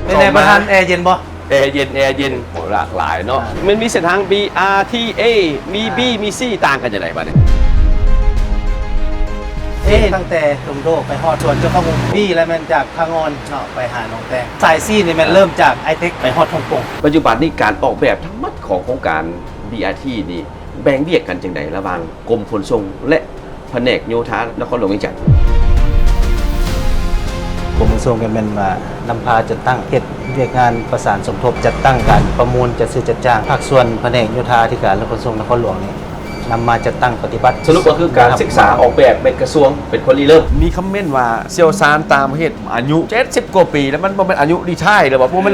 เป็นในประธานแอร์เย็นบ่แอร์เย็นหลากหลายเนาะมันมีเส้นทาง BRTA มี B มี C ต่างกันอย่างไรบ้างเนี่ยตั้งแต่ตรงโดไปฮอดสวนเจ้าข้าวมุมบี้แล้วมันจากพางอนเนาะไปหาหนองแตงสายซี่นี่มันเริ่มจากไอเทคไปฮอดฮ่องกงปัจจุบันนี้การออกแบบทั้งหมดของโครงการ BRT นี่แบ่งเวียกกันจังไดระหว่างกรมขนส่งและแผนกโยธานครหลวงเวียงจันทน์กรมขนส่งกันเป็นว่านำพาจัดตั้งเฮ็ดเวียกงานประสานสมทบจัดตั้งการประมูลจัดซื้อจัดจ้างภาคส่วนแผนกโยธาธิการและขนส่งนครหลวงนี่นำมาจัดตั้งปฏิบัติสรุปก็คือการศึกษาออกแบบเป็นกระทรวงเป็นคนริเริ่มมีคอมเมนต์ว่าเซียวซานตามประเทศอายุ70กว่าปีแล้วมันบ่เป็นอายุดีใช่หรือว่าพวกมัน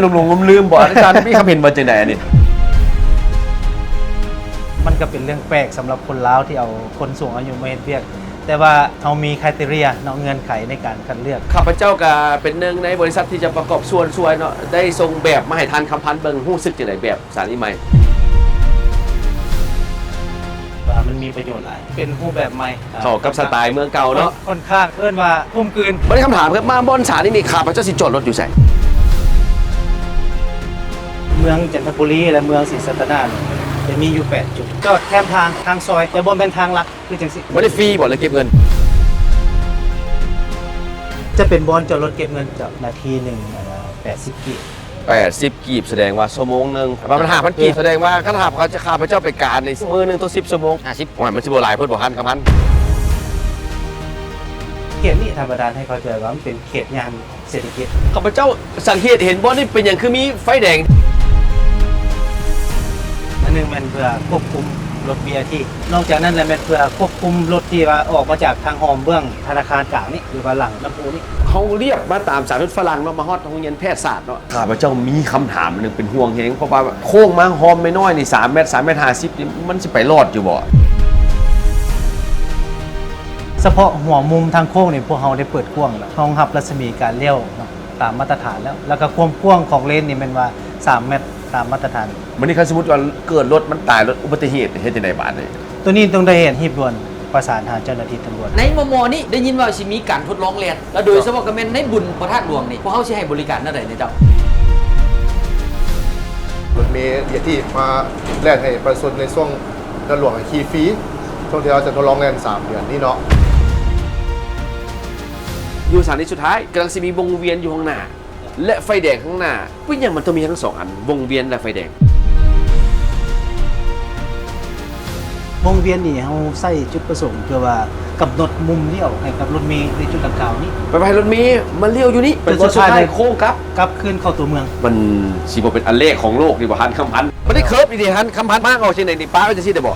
ลืมบ่อาจารย์มีคำเห็นว่าจังได๋อันนี้มันก็เป็นเรื่องแปลกสำหรับคนลาวที่เอาคนสูงอายุมาเฮ็ดเวียกแต่ว่าเอามีไครเทเรียเนาะเงื่อนไขในการคัดเลือกข้าพเจ้าก็เป็นหนึ่งในบริษัทที่จะประกอบส่วนเนาะได้ส่งแบบมาให้ทานคำพันธ์เบิ่งฮู้สึกจังได๋แบบสารนี้ใหม่มันมีประโยชน์หลายเป็นรูปแบบใหม่เข้ากับสไตล์เมืองเก่าเนาะค่อนข้างเอิ้นว่าพุ่มกลืนบ่ได้คำถามครับมาบ่อนสารนี่ข้าพเจ้าสิจอดรถอยู่ไสเมืองจันทบุรีและเมืองศรีสัตนาจะมีอยู่8จุดจอดแคมทางซอยแต่บ่เป็นทางลัดคือจังซี่บ่ได้ฟรีบ่เลยเก็บเงินจะเป็นบอนจอดรถเก็บเงินจอดนาทีนึง80กิ80กีบแสดงว่าชั่วโมงนึงประมาณ 5,000 กีบแสดงว่าคันหาเขาจะข้าพเจ้าไปการในมื้อนึงต้อง10ชั่วโมง50ว่ามันสิบ่หลายเพิ่นบ่ทันคำพันเขตนี้ธรรมดาให้เข้าใจว่ามันเป็นเขตงานเศรษฐกิจข้าพเจ้าสังเกตเห็นบ่นี่เป็นหยังคือมีไฟแดงอันนึงมันเพื่อควบคุมรถ BRT นอกจากนั้นแล้วมันเพื่อควบคุมรถที่ว่าออกมาจากทางหอมเบื้องธนาคารกลางนี่หรือว่าหลังลำพูนี่เขาเรียกมาตามสารฝรั่งเนาะมาฮอดโรงเรียนแพทยศาสตร์เนาะข้าพเจ้ามีคำถามนึงเป็นห่วงเฮงเพราะว่าโค้งมาหอมไม่น้อยนี่3 เมตร50นี่มันสิไปรอดอยู่บ่เฉพาะหัวมุมทางโค้งนี่พวกเราได้เปิดกว้างแล้วรองรับรัศมีการเลี้ยวตามมาตรฐานแล้วก็ความกว้างของเลนนี่มันว่า3 เมตรตามมาตรฐานวันนี้คันสมมุติว่าเกิดรถมันตายรถอุบัติเหตุเฮ็ดจังได๋บาดนี้ตัวนี้ต้องได้เห็นรีบด่วนประสานหาเจ้าหน้าที่ตำรวจในมมนี่ได้ยินว่าสิมีการทดลองเรียนแล้วโดยเฉพาะกระเมนในบุญพระธาตุหลวงนี่พวกเขาสิให้บริการนั่นใดเนี่ยเจ้ารถเมล์ที่มาแล่นให้ประชาชนในช่วงเดือนหลวงขี่ฟรีช่วงที่เราจะทดลองแล่น3 เดือนนี่เนาะอยู่สถานีสุดท้ายกำลังสิมีวงเวียนอยู่ข้างหน้าและไฟแดงข้างหน้าเป็นอย่างมันต้องมีทั้ง2อันวงเวียนและไฟแดงวงเวียนนี่เขาใส่จุดประสงค์เพื่อว่ากำหนดมุมเลี้ยวให้กับรถเมล์ในจุดดังกล่าวนี้ไปรถเมล์มันเลี้ยวอยู่นี่เป็นสุดท้ายโค้งกลับขึ้นเข้าตัวเมืองมันสิบ่เป็นอันเลขของโลกนี่บ่ฮันคำพันไม่ได้เคิร์ฟดีฮันคำพันมากเอาเช่นไหนนี่ป้าก็จะสิได้บ่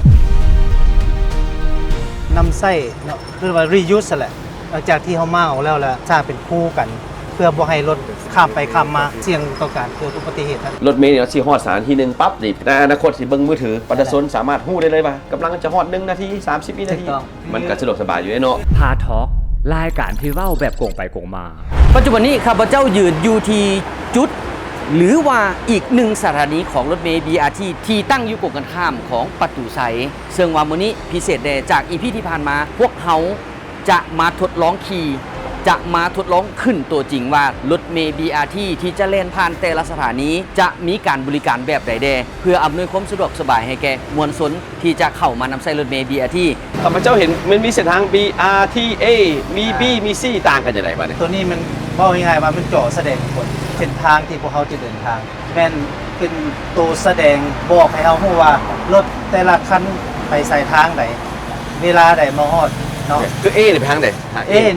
นำไส้เนาะคือว่า reuse แหละหลังจากที่เขามาเอาแล้วสร้างเป็นคู่กันเพื่อบ่ให้รถข้ามไปข้ามมาเสี่ยงต่อการเกิดอุบัติเหตุรถเมล์เนี่ยสิฮอดสถานที่นึงปั๊บนี่ในอนาคตสิเบิ่งมือถือประชาชนสามารถฮู้ได้เลยว่ากำลังจะฮอด1 นาที30 วินาทีมันก็สะดวกสบายอยู่เนาะพาทอล์กรายการที่เว้าแบบโกงไปโกงมาปัจจุบันนี้ข้าพเจ้ายืนอยู่ที่จุดหรือว่าอีก1สถานีของรถเมล์ BRT ที่ตั้งอยู่ตรงกันข้ามของประตูไสซึ่งว่ามื้อนี้พิเศษแด่จากอีพีที่ผ่านมาพวกเขาจะมาทดลองขี่จะมาทดลองขึ้นตัวจริงว่ารถเมล์ BRT ที่จะเล่นผ่านแต่ละสถานีจะมีการบริการแบบใดแด่เพื่ออำนวยความสะดวกสบายให้แก่มวลชนที่จะเข้ามานำใช้รถเมล์ BRT ข้าพเจ้าเห็นมันมีเส้นทาง BRTA มี B มี C ต่างกันอย่างไรบ้างเนี่ยตัวนี้มันว่าง่ายๆว่ามันจ่อแสดงผลเส้นทางที่พวกเขาจะเดินทางแม่นเป็นตัวแสดงบอกให้เขารู้ว่ารถแต่ละคันไปใส่ทางไหนเวลาใดมาฮอดเนาะคือ A นี่ไปทางไหน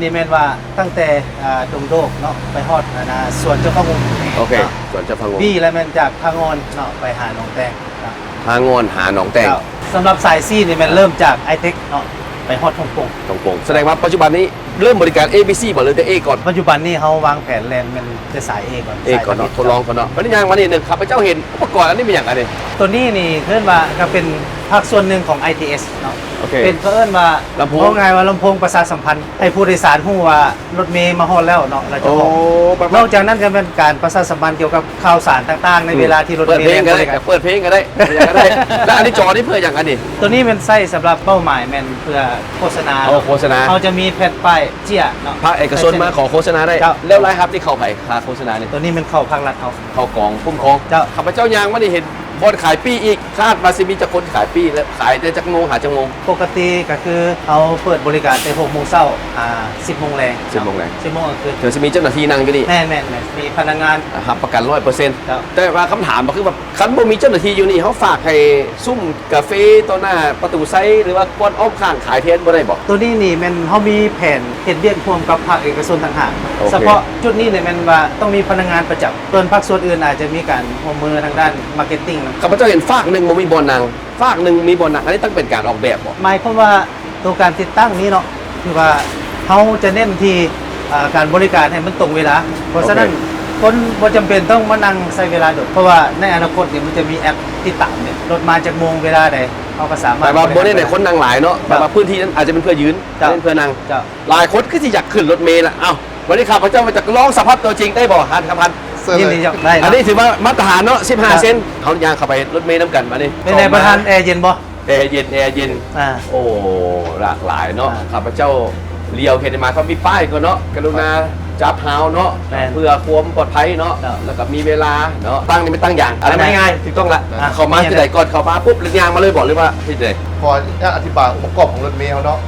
นี่แม่นว่าตั้งแต่ดงโดกเนาะไปฮอดสวนเจ้าข้าวมุมโอเคสวนเจ้าข้าวมุม B แล้วมันจากพางอนเนาะไปหาหนองแตงพางอนหาหนองแตงสำหรับสายซี่นี่มันเริ่มจากไอเทคเนาะไปฮอดฮ่องกงแสดงว่าปัจจุบันนี้เริ่มบริการ ABC บ่เลยแต่ A ก่อนปัจจุบันนี้เขาวางแผนแลนด์มันจะสาย A ก่อนเนาะทดลองก่อนเนาะวันนี้ยังวันนี้นึงครับพระเจ้าเห็นอุปกรณ์อันนี้เป็นอย่างไรตัวนี้นี่เรียกว่าก็เป็นภาคส่วนหนึ่งของ ITS เนาะ โอเค เป็นเพิ่นว่า ลำโพง ว่าไงว่าลำโพงประชาสัมพันธ์ให้ผู้โดยสารรู้ว่ารถเมล์มาฮอดแล้วเนาะเราจะ โอ้ บอกนอกจากนั้นก็เป็นการประชาสัมพันธ์เกี่ยวกับข่าวสารต่างๆ ในเวลาที่รถ เปิด เม เพลง ล์ ก็ เล่ ได้ น เปิดเพลงก็ได้อย่างก็ได้ แล้วอันนี้จอนี่เพื่ออย่างอันนี้ ตัวนี้เป็นไส้สำหรับเป้าหมายแม่นเพื่อโฆษณา เอาโฆษณา เขาจะมีแผ่นป้ายเจี้ยเนาะ ภาคเอกชนมาขอโฆษณาได้ เจ้า แล้วไรครับที่เข้าไปค่าโฆษณาเนี่ย ตัวนี้มันเข้าภาครัฐเขา เข้ากองคุ้มครอง เจ้า ข้าพเจ้ายางไม่ได้เห็นบอลขายปีอีกคาดว่าสิมีจะคนขายปีแล้วขายแต่จักโมงหาจักโมง ปกติก็คือเขาเปิดบริการแต่6โมงเช้า10โมงแรง 10โมงแรง 10โมงกลางคืน เดี๋ยวจะมีเจ้าหน้าที่นั่งอยู่นี่ แม่นมีพนักงาน ครับประกัน 100% ครับ แต่ว่าคำถามก็คือแบบคันบ่มีเจ้าหน้าที่อยู่นี่เขาฝากให้ซุ่มกาแฟต่อหน้าประตูไซต์หรือว่าก้อนอ้อมข้างขายเทนบ่ได้บอก ตัวนี้นี่มันเขามีแผนเฮ็ดเรียกร่วมกับภาคเอกชนต่างหาก โอเค เฉพาะจุดนี้เนี่ยมันว่าต้องมีพนักงานประจำส่วนภาคส่วนอื่นอาจจะมีการร่วมมือทางด้านมาร์เก็ตติ้ง ข้าพเจ้าเห็นฝากหนึ่งมันมีบอลนางฝากหนึ่งมีบอลนางอันนี้ต้องเป็นการออกแบบบ่ หมายความว่าตัวการติดตั้งนี้เนาะคือว่าเขาจะเน้นที่การบริการให้มันตรงเวลา เพราะฉะนั้นคนบ่จำเป็นต้องมานั่งใช้เวลาโดดเพราะว่าในอนาคตเนี่ยมันจะมีแอปที่ตามเนี่ยรถมาจากโมงเวลาใดเขาก็สามารถ แต่ว่าบนนี้เนี่ยคนนั่งหลายเนาะ ครั แต่ บ ว่าพื้นที่นั้นอาจจะเป็นเพื่อยืน ครับ เป็นเพื่อนั่ง เจ้า หลายคนก็ที่อยากขึ้นรถเมล์ละเอ้าวันนี้ข้าพเจ้ามาจากลองสัมผัสตัวจริงได้บ่ฮันครับพัน เสื้อ ยิน เล ดี ย จะได้ อัน นะ นี้ถือว่ามาตรฐานเนาะ ครับ 15 เซนเขายางเข้าไปรถเมล์น้ำกันมานี่ เป็นไงประธานแอร์เย็นบ่ แอร์เย็นแอร์เย็น อ่า โอ้หลากหลายเนาะ อ่า ข้าพเจ้าเลี้ยวเห็นมาเขามีป้ายก็เนาะกรุณาจับเฮาเนาะ แม่น เพื่อความปลอดภัยเนาะ ครับ แล้วก็มีเวลาเนาะตั้งนี่ไม่ตั้งอย่างอะไร อันไหน ง่ายๆถูกต้องละ อ่ะ เข้ามา มีอันไหน ที่ไหนก่อนเข้ามาปุ๊บเรียนยางมาเลยบอกเลยว่าที่ไหน พออธิบายองค์ประกอบของรถเมล์เขาเนาะ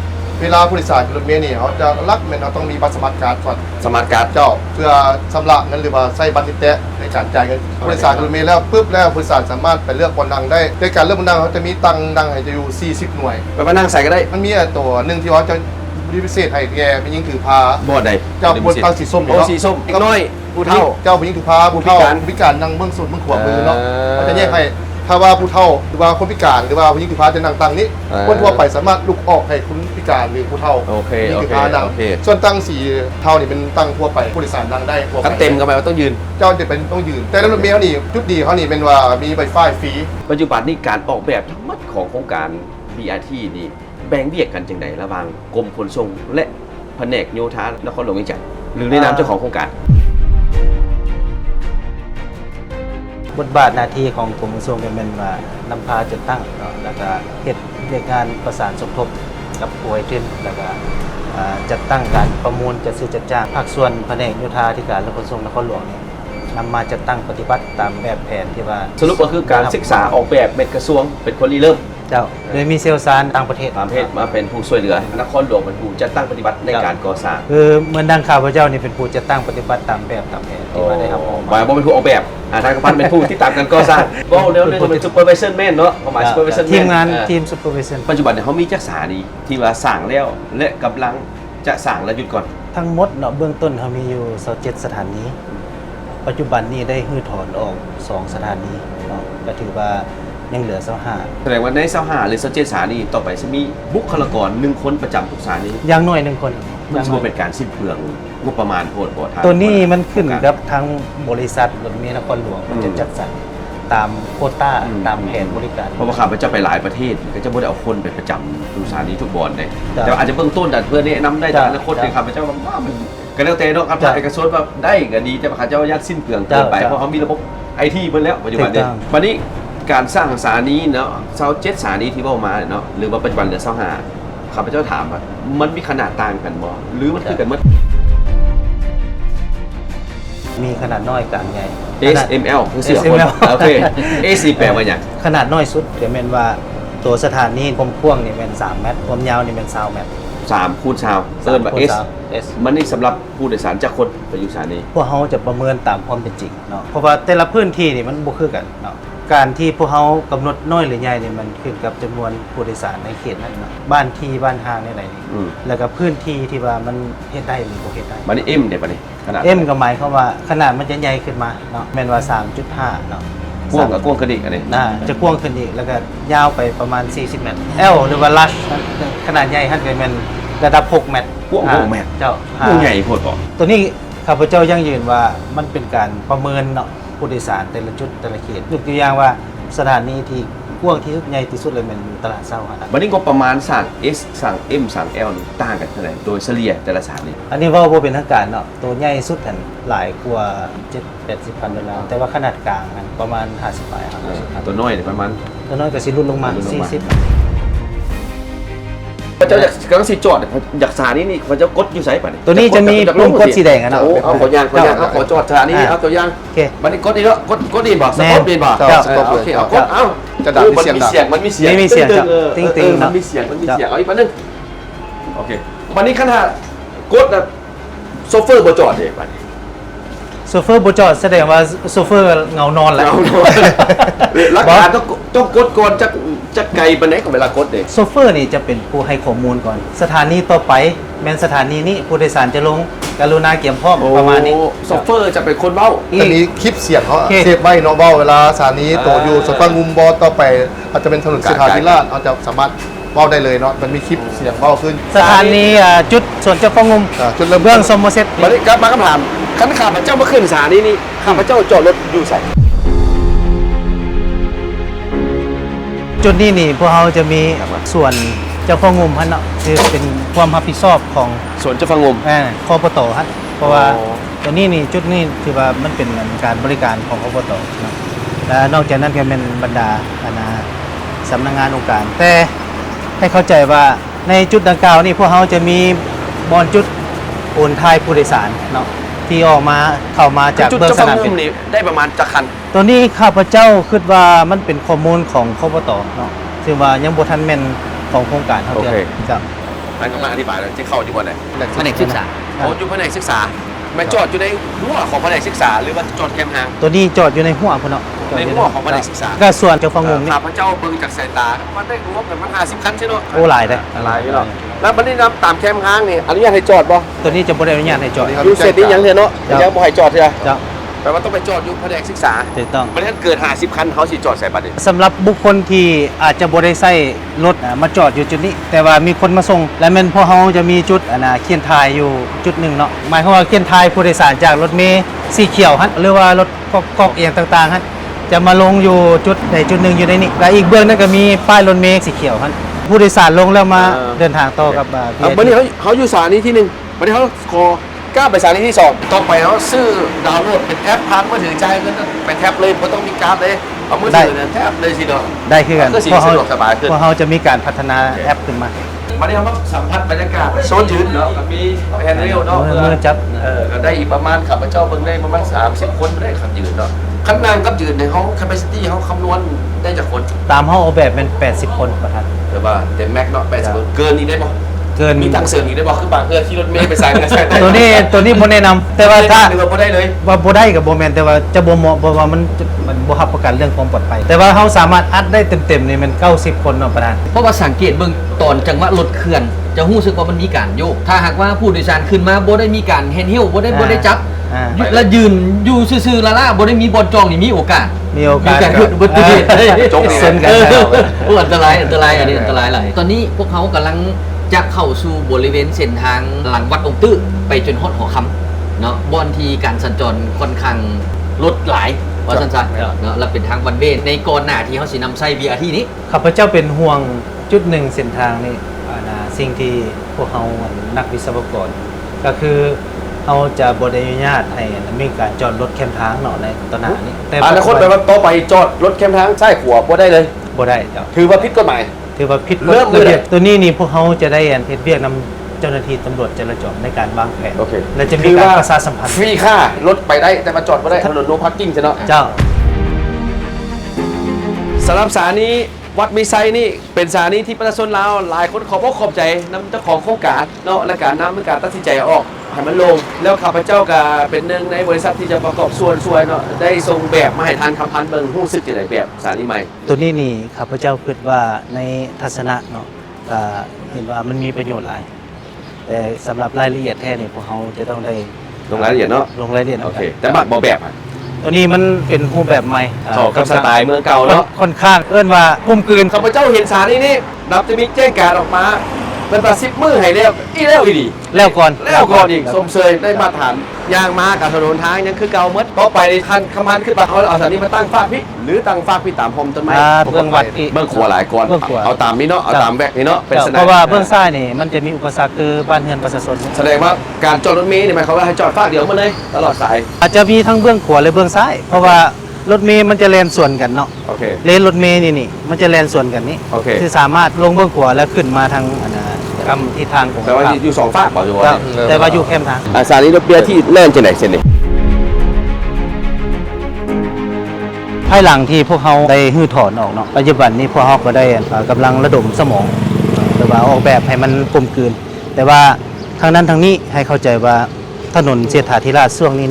เวลาผู้โดยสารขึ้นรถเมล์นี่เขาจะรักแมันเราต้องมีบัตรสมัครการ์ดก่อน สมาร์ทการ์ด เจ้าเพื่อชำระเงินหรือว่าใช้บัตรนิแตะในการจ่ายเงินผู้โดยสารขึ้นรถเมล์แล้วปุ๊บแล้วผู้โดยสารสามารถไปเลือกบนนั่งได้ในการเลือกบนนั่งเขาจะมีตังค์นั่งให้จะอยู่40หน่วย ไปมานั่งใส่ก็ได้ มันมีตัวหนึ่งที่ว่าจะพิเศษให้แกเป็นยิ่งถือพา บอดใด เจ้าบนตั้งสีส้ม โอ้สีส้มอีกน้อยผู้เฒ่า เจ้าผู้หญิงถือพาผู้เฒ่า ผู้พิการ ผู้พิการนั่งเบื้องสุดเบื้องขวามือเนาะ อ่า มันจะแยกให้ถ้าว่าผู้เฒ่าหรือว่าคนพิการหรือว่าผู้หญิงถือพาจะนั่งตังนี้ อ่า คนทั่วไปสามารถลุกออกให้คนพิการหรือผู้เฒ่า โอเค ผู้หญิงถือพานั่ง โอเค ส่วนตั้งสีเท่านี่เป็นตั้งทั่วไปผู้โดยสารนั่งได้ทั่วไป คันเต็มก็หมายว่าต้องยืน เจ้าจะเป็นต้องยืน แต่รถเมล์เขานี่จุดดีเขานี่เป็นว่ามีไวไฟฟรี ปัจจุบันนี้การออกแบบทั้งหมดของโครงการ BRT นี่แบ่งเบียกกันจังไดระหว่างกรมขนส่งและแผนกโยธานครหลวงเวียงจันทน์หรือในนามเจ้าของโครงการ บทบาทหน้าที่ของกรมขนส่งก็เป็นว่านำพาจัดตั้งเนาะแล้วก็เฮ็ดเรื่องงานประสานสมทบกับป่วยขึ้นแล้วก็จัดตั้งการประมูลจัดซื้อจัดจ้างภาคส่วนแผนกโยธาธิการและขนส่งนครหลวงเนี่ยนำมาจัดตั้งปฏิบัติตามแบบแผนที่ว่า สรุปก็คือการศึกษาออกแบบเป็นกระทรวงเป็นคนริเริ่ม เจ้าโดยมีเซลล์ซานต่างประเทศ ตามเพศมาเป็นผู้ช่วยเหลือนครหลวงเป็นผู้จัดตั้งปฏิบัติในการก่อสร้าง คือเหมือนดังข่าวพระเจ้านี่เป็นผู้จัดตั้งปฏิบัติตามแบบตามแผนที่ว่าได้ครับออก หมายว่าเป็นผู้ออกแบบทางกพันเป็นผู้ที่ตามกันก่อสร้างก็เร็วๆเป็นซูเปอร์วิเซอร์แมนเนาะความหมายซูเปอร์วิเซอร์แมน ทีมงานทีมซูเปอร์วิเซน ปัจจุบันเนี่ยเขามีจักษานี้ที่ว่าสร้างแล้วและกำลังจะสร้างและหยุดก่อน ทั้งหมดเนาะเบื้องต้นเขามีอยู่27สถานีปัจจุบันนี้ได้ฮือถอนออก2สถานีเนาะก็ถือว่ายังเหลือ25 แสดงว่าในเสาหาหรือเสาเจ็ดสถานีต่อไปจะมีบุคลากร1คนประจำทุกสถานี อย่างน้อย1คน มันจะเป็นการสิ้นเปลืองงบประมาณโพดบ่ทาง ตัวนี้มันขึ้นกับทั้งบริษัทรถเมล์นครหลวงมันจะจัดสรรตามโควต้าตามแผนบริการ เพราะว่าข้าพเจ้าไปหลายประเทศก็จะบ่ได้เอาคนไปประจำทุกสถานีทุกบอนเลย จ้ะ แต่ว่าอาจจะเบื้องต้นดัดเพื่อแนะนำได้แต่ จ้ะ อนาคตเนี่ยข้าพเจ้าว่ามันก็แล้วแต่เนาะครับ จ้ะ เอกชนแบบได้ก็ดีแต่ว่าข้าพเจ้ายัดสิ้นเปลืองเกินไป จ้ะ เพราะเขามีระบบไอทีเพิ่นแล้วปัจจุบันเนี่ย ถูกต้อง วันนี้การสร้างสถานีเนาะเสาเจ็ดสถานีที่เว้ามาเนาะหรือว่าปัจจุบันเหลือเสาห้าข้าพเจ้าถามว่ามันมีขนาดต่างกันบ่หรือมันคือกันหมด มีขนาดน้อยกลางใหญ่ SML คือเสียงคน SML โอเค AC แปลว่าอย่าง ขนาดน้อยสุดเดี๋ยวแม่นว่าตัวสถานีความกว้างนี่แม่น3เมตรความยาวนี่แม่น20เมตร 3 คูณชาวเอิ้นว่า S S มันนี่สำหรับผู้โดยสารจากคนไปอยู่สถานี พวกเขาจะประเมินตามความเป็นจริงเนาะเพราะว่าแต่ละพื้นที่นี่มันบ่คือกันเนาะการที่พวกเขากำหนดน้อยหรือใหญ่นี่มันขึ้นกับจำนวนผู้โดยสารในเขตนั้นเนาะบ้านที่บ้านทางในไหนนี่ อืม แล้วก็พื้นที่ที่ว่ามันเฮ็ดได้หรือบ่เฮ็ดได้ มันนี่ M เนี่ยปะนี่ขนาด เอ็มก็หมายความว่าขนาดมันจะใหญ่ขึ้นมาเนาะแม่นว่า 3.5 เนาะ กว้างกับกว้างกระดิกอันนี้ น่าจะกว้างขึ้นอีกแล้วก็ยาวไปประมาณ40เมตร L หรือว่า large ขนาดใหญ่หั่นก็แม่นระดับ6เมตร กว้าง6เมตร เจ้า ผู้ใหญ่โพดบ่ ตัวนี้ข้าพเจ้ายังยืนว่ามันเป็นการประเมินเนาะผู้โดยสารแต่ละจุดแต่ละเขตยกตัวอย่างว่าสถานีที่ กว้างที่สุดใหญ่ที่สุดเลยเป็นตลาดเช้าครับ วันนี้งบประมาณสั่ง S สั่ง M สั่ง L นี่ต่างกันเท่าไหร่โดยเฉลี่ยแต่ละสาขานี่ อันนี้ว่าบ่เป็นทางการเนาะตัวใหญ่สุดหันหลายกว่า7-80 พันดอลลาร์แต่ว่าขนาดกลางหันประมาณ50บาทครับ ตัวน้อยเนี่ยประมาณ ตัวน้อยก็สิลดลงมา ลดลงมา 40 พระเจ้าอยากกำลังสิจอดอยากสานี่นี่พระเจ้ากดอยู่ไสป่ะนี่ ตัวนี้จะมีปุ่มกดสีแดงอะเนาะ โอ้เอาขอยางเอาขอจอดสานี่นี่เอาตัวอย่าง โอเค บัดนี้กดนี่เนาะกดดีบ่ส แม่ ต็ น อปดีบ่ เจ้า โอเคเอากดเอา จะดับ มัน เสียง มี ดัง เสียงมันมีเสียง มีเสียง ตึ้ๆ ติ๊งๆ มั เนาะ นมีเสียงมันมี จ้ะ เสียงเอาอีกแป๊บนึงโอเควันนี้ขนาดกดน่ะโซเฟอร์บ่จอดเด้บัดนี้ โซเฟอร์บ่จอดแสดงว่าโซเฟอร์เหงานอนแล้ว เอาหน่อยราคาต้องกดก่อนจะไกลปานไหนกับเวลากดเด้ โซเฟอร์นี่จะเป็นผู้ให้ข้อมูลก่อน สถานีต่อไปแม้นสถานีนี้ผู้โดยสารจะลงกรุณาเกี่ยมพร้อมประมาณนี้ โอ้โซเฟอร์จะเป็นคนเว้า แต่มีคลิปเสียงเขา โอเค เซฟไว้เนาะเว้าเวลาสถานีตัวอยู่สปังงุมบอต่อไปอาจจะเป็นถนนสิทธาธิราชเขาจะสามารถเว้าได้เลยเนาะมันมีคลิปเสียงเว้าขึ้น สถานีจุดสวนเจ้าพ่องุม จุดเริ่ม เบื้องสมโมเซต บัดนี้กลับมาคำถามคันข้าพเจ้ามาขึ้นสถานีนี่ข้าพเจ้าจอดรถอยู่ไส จุดนี้นี่พวกเขาจะมีส่วนเจ้าพ่องุมฮะเนาะคือเป็นความรับผิดชอบของ สวนเจ้าฟังงม คอปตฮะเพราะว่า อ๋อ ตัวนี้นี่จุดนี้ถือว่ามันเป็นการบริการของคอปตเนาะและนอกจากนั้นก็เป็นบรรดาสำนักงานองค์การ แต่ให้เข้าใจว่าในจุดดังกล่าวนี่พวกเขาจะมีบอนจุดโอนทายผู้โดยสารเนาะที่ออกมาเข้ามาจาก จุด เบื้อง เจ้า ส ฟัง นาม ง บิน มนี่ได้ประมาณจักคัน ตัวนี้ข้าพเจ้าคิดว่ามันเป็นข้อมูลของคอปตเนาะซึ่งว่ายังบ่ทันแม่นของโครงการเท่าเดิมจ้ะ อันก็มาอธิบายแล้วที่เข้าอยู่บ่ไหน แผนกศึกษา โอ้อยู่แผนกศึกษาไม่จอดอยู่ในหัวของแผนกศึกษาหรือว่าจอดแคมป์หาง ตัวนี้จอดอยู่ในหัวพุ่นเนาะจด ใน ยู่ หัวของแผนกศึกษา ก็ส่วนเจ้าฟังงมนี่ ข้าพเจ้าเบิ่งจากสายตามันได้รวมกันมัน50คันใช่เนาะ โอ้หลายเด้อ หลายอยู่เนาะแล้วบัดนี้นำตามแคมป์หางนี่อนุญาตให้จอดบ่ ตัวนี้จะบ่ได้อนุญาตให้จอด อยู่เสร็จนี่ยังเถอะเนาะ ครับ ยังบ่ให้จอดเถอะ จ้ะ แปลว่าต้องไปจอดอยู่แผนกศึกษา ถูกต้อง บัดนี้เกิด50คันเขาสิจอดใส่บัดนี้ สำหรับบุคคลที่อาจจะบ่ได้ใช้รถมาจอดอยู่จุดนี้ แต่ว่ามีคนมาส่งและแม่นพวกเขาจะมีจุดเขียนทายอยู่จุดหนึ่งเนาะหมายความว่าเขียนทายผู้โดยสารจากรถเมล์สีเขียวฮะหรือว่ารถกอกเอียงต่างๆฮะจะมาลงอยู่จุดใดจุดหนึ่งอยู่ในนี้และอีกเบื้องนั้นก็มีป้ายรถเมล์สีเขียวฮะผู้โดยสารลงแล้วมาเดินทางต่อกับ บัดนี้เขาอยู่สถานีที่1บัดนี้เขาขอกล้าไปสถานีที่2ต่อไปเขาซื้อดาวน์โหลดเป็นแอปผ่านมือถือจ่ายเงินไปแท็บเลยบ่ต้องมีการ์ดเลยเอามือถือเนี่ยแท็บเลยสิเนาะ ได้คือกัน ก็สิ เพราะเขา สะดวกสบายขึ้น เพราะเขาจะมีการพัฒนาแอปขึ้นมา มาได้มาสัมผัสบรรยากาศโซนยืนเนาะก็มีแฮนด์เรลเนาะ มือจับ ก็ได้อีกประมาณขับพระเจ้าเบิ่งได้ประมาณ30คนได้ขับยืนเนาะคันนั่งกับยืนในห้อง capacity เขาคำนวณได้จากคน ตามห้องออกแบบเป็น 80 คนประธาน แต่ว่าเต็มแม็กเนาะ80คนเกินนี้ได้บ่ เกิน มีตังค์เสริมอีกได้บ่คือบางเพื่อที่รถเมล์ไปใส่ใส่ได้ ตัวนี้บ่แนะนำแต่ว่าถ้า หรือว่าบ่ได้เลย ว่าบ่ได้กับบ่แม่นแต่ว่าจะบ่เหมาะเพราะว่ามันบ่รับประกันเรื่องความปลอดภัยแต่ว่าเขาสามารถอัดได้เต็มๆนี่มัน90 คนเนาะประธาน เพราะว่าสังเกตเบื้องตอนจังหวะรถเคลื่อน จะรู้สึกว่ามันมีการโยก ถ้าหากว่าผู้โดยสารขึ้นมาบ่ได้มีการแฮนด์เฮลบ่ได้จับ อ่า แล้วยืนอยู่ซื่อๆละบ่ได้มีบอลจองนี่มีโอกาส มีโอกาส เกิดอุบัติเหตุ จง เซ็นกัน อันตรายอันตรายหลายตอนนี้พวกเขากำลังจะเข้าสู่บริเวณเส้นทางหลังวัดองค์ตื้อไปจนฮอดหอคำเนาะบอนที่การสัญจรค่อนข้างรถหลายว่าสั้นๆเนาะแล้วเป็นทางวันเวในก่อนหน้าที่เขาสินำไส้ BRT นี้ ข้าพเจ้าเป็นห่วงจุดหนึ่งเส้นทางนี่สิ่งที่พวกเขานักวิศวกรก็คือเขาจะบ่ได้อนุญาตให้มีการจอดรถแคมทางเนาะในตอนหน้านี้แต่ อนาคตแปลว่าต่อไปจอดรถแคมทางซ้ายขวาบ่ได้เลย บ่ได้เจ้า ถือว่าผิดกฎหมาย ถือว่าผิดกฎ เริ่มเลย ระเบียบตัวนี้นี่พวกเขาจะได้เฮ็ดเวียกนำเจ้าหน้าที่ตำรวจจราจรในการวางแผน โอเค และจะมีการประชาสัมพันธ์ ฟรีค่ารถไปได้แต่มาจอดบ่ได้ถนนโนพาร์กิ้งใช่เนาะ เจ้า สำหรับสถานีวัดมีไซนี่เป็นสถานีที่ประชาชนลาวหลายคนขอบอกขอบใจนำเจ้าของโครงการเนาะและการนำในการตัดสินใจออกให้มันลง แล้วข้าพเจ้าก็เป็นหนึ่งในบริษัทที่จะประกอบส่วนช่วยเนาะได้ส่งแบบมาให้ทานคำพันธ์เบิ่งรู้สึกจังไดแบบสถานีใหม่ ตัวนี้นี่ข้าพเจ้าคิดว่าในทัศนะเนาะก็เห็นว่ามันมีประโยชน์หลาย แต่สำหรับรายละเอียดแท้นี่พวกเขาจะต้องได้ ลงรายละเอียดเนาะ ลงรายละเอียด โอเคแต่บักบ่แบบอะ ตัวนี้มันเป็นรูปแบบใหม่ เข้ากับสไตล์เมืองเก่าเนาะ ค่อนข้างเอิ้นว่ากลมกลืน ข้าพเจ้าเห็นสถานีนี้นับจะมีแจ้งการออกมา เป็นประ10มื้อให้แล้วอีแล้วอีดี แล้วก่อน แล้วก่อนอีกสมเสยได้มาตรฐานยางมากับถนนทางยังคือเก่าหมดต่อไปในทันคำพันขึ้นมาเขาเอาสถานีมาตั้งฟากพี่หรือตั้งฟากพี่ตามพรมต้นไม้ เบื้องวัดอีก เบื้องขัวหลายก่อน เบื้องขัว เอาตามนี้เนาะเอาตามแบกนี้เนาะเป็นสนาม เพราะว่าเบื้องซ้ายนี่มันจะมีอุปสรรคคือบ้านเรือนประชาชน แสดงว่าการจอดรถเมล์เนี่ยหมายความว่าให้จอดฟากเดียวมาเลยตลอดสาย อาจจะมีทั้งเบื้องขวาและเบื้องซ้าย เพราะว่ารถเมย์มันจะแล่นสวนกันเนาะ โอเค เลนรถเมย์นี่มันจะแล่นสวนกันนี่ โอเค คือสามารถลงเบื้องขวาแล้วขึ้นมาทางกำทิศทางของ แต่ว่าอยู่2ฟากป่ะอยู่ ครั ว่า บแต่ว่าอยู่แคมทาง สถานีรถเบียร์ที่เล่นจะไหนเส้นนี้ ภายหลังที่พวกเขาได้ฮื้อถอนออกเนาะปัจจุบันนี้พวกเขาก็ได้กำลังระดมสมองหรือว่าออกแบบให้มันกลมกลืน แต่ว่าทางนั้นทางนี้ให้เข้าใจว่าถนนเสถาธิราชช่วงนี้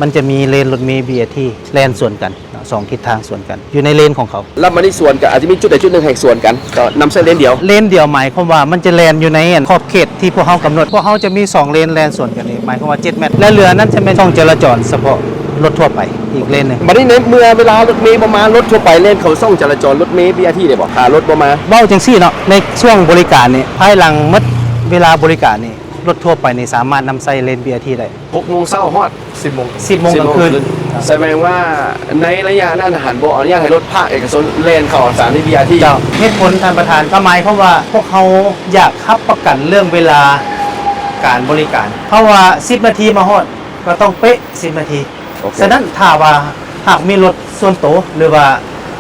มันจะมีเลนรถเมล์ BRT แล่นสวนกันเนาะ2ทิศทางสวนกัน อยู่ในเลนของเขา แล้วมาที่สวนกันอาจจะมีจุดใดจุดหนึ่งแห่งสวนกันก็นำเส้นเลนเดียว เลนเดียวหมายความว่ามันจะแลนอยู่ในขอบเขตที่พวกเขากำหนด พวกเขาจะมี2เลนแลนส่วนกันนี่หมายความว่า7 เมตร และเรือนั้นจะเป็นช่องจราจรเฉพาะรถทั่วไปอีกเลนหนึง มาที่ในเมื่อเวลารถเมล์ประมาณรถทั่วไปเล่นเขาส่องจราจรรถเมล์ BRT ได้บอกหารถประมาณ เบ้าจังซี่เนาะในช่วงบริการนี่ภายหลังมัดเวลาบริการนี่รถทั่วไปนี่สามารถนำใส่เลน BRT ได้ 6 โมงเช้าฮอด 10 โมง 10 โมงกลางคืน แสดงว่าในระยะนั้นอาหารบ่อนุญาตให้รถภาคเอกชนเล่นเข้าสถานี BRT เจ้าเหตุผลท่านประธานก็หมายความว่าพวกเขาอยากคับประกันเรื่องเวลาการบริการ เพราะว่า10 นาทีมาฮอดก็ต้องเป๊ะ10 นาที โอเค ฉะนั้นถ้าว่าหากมีรถส่วนตัวหรือว่า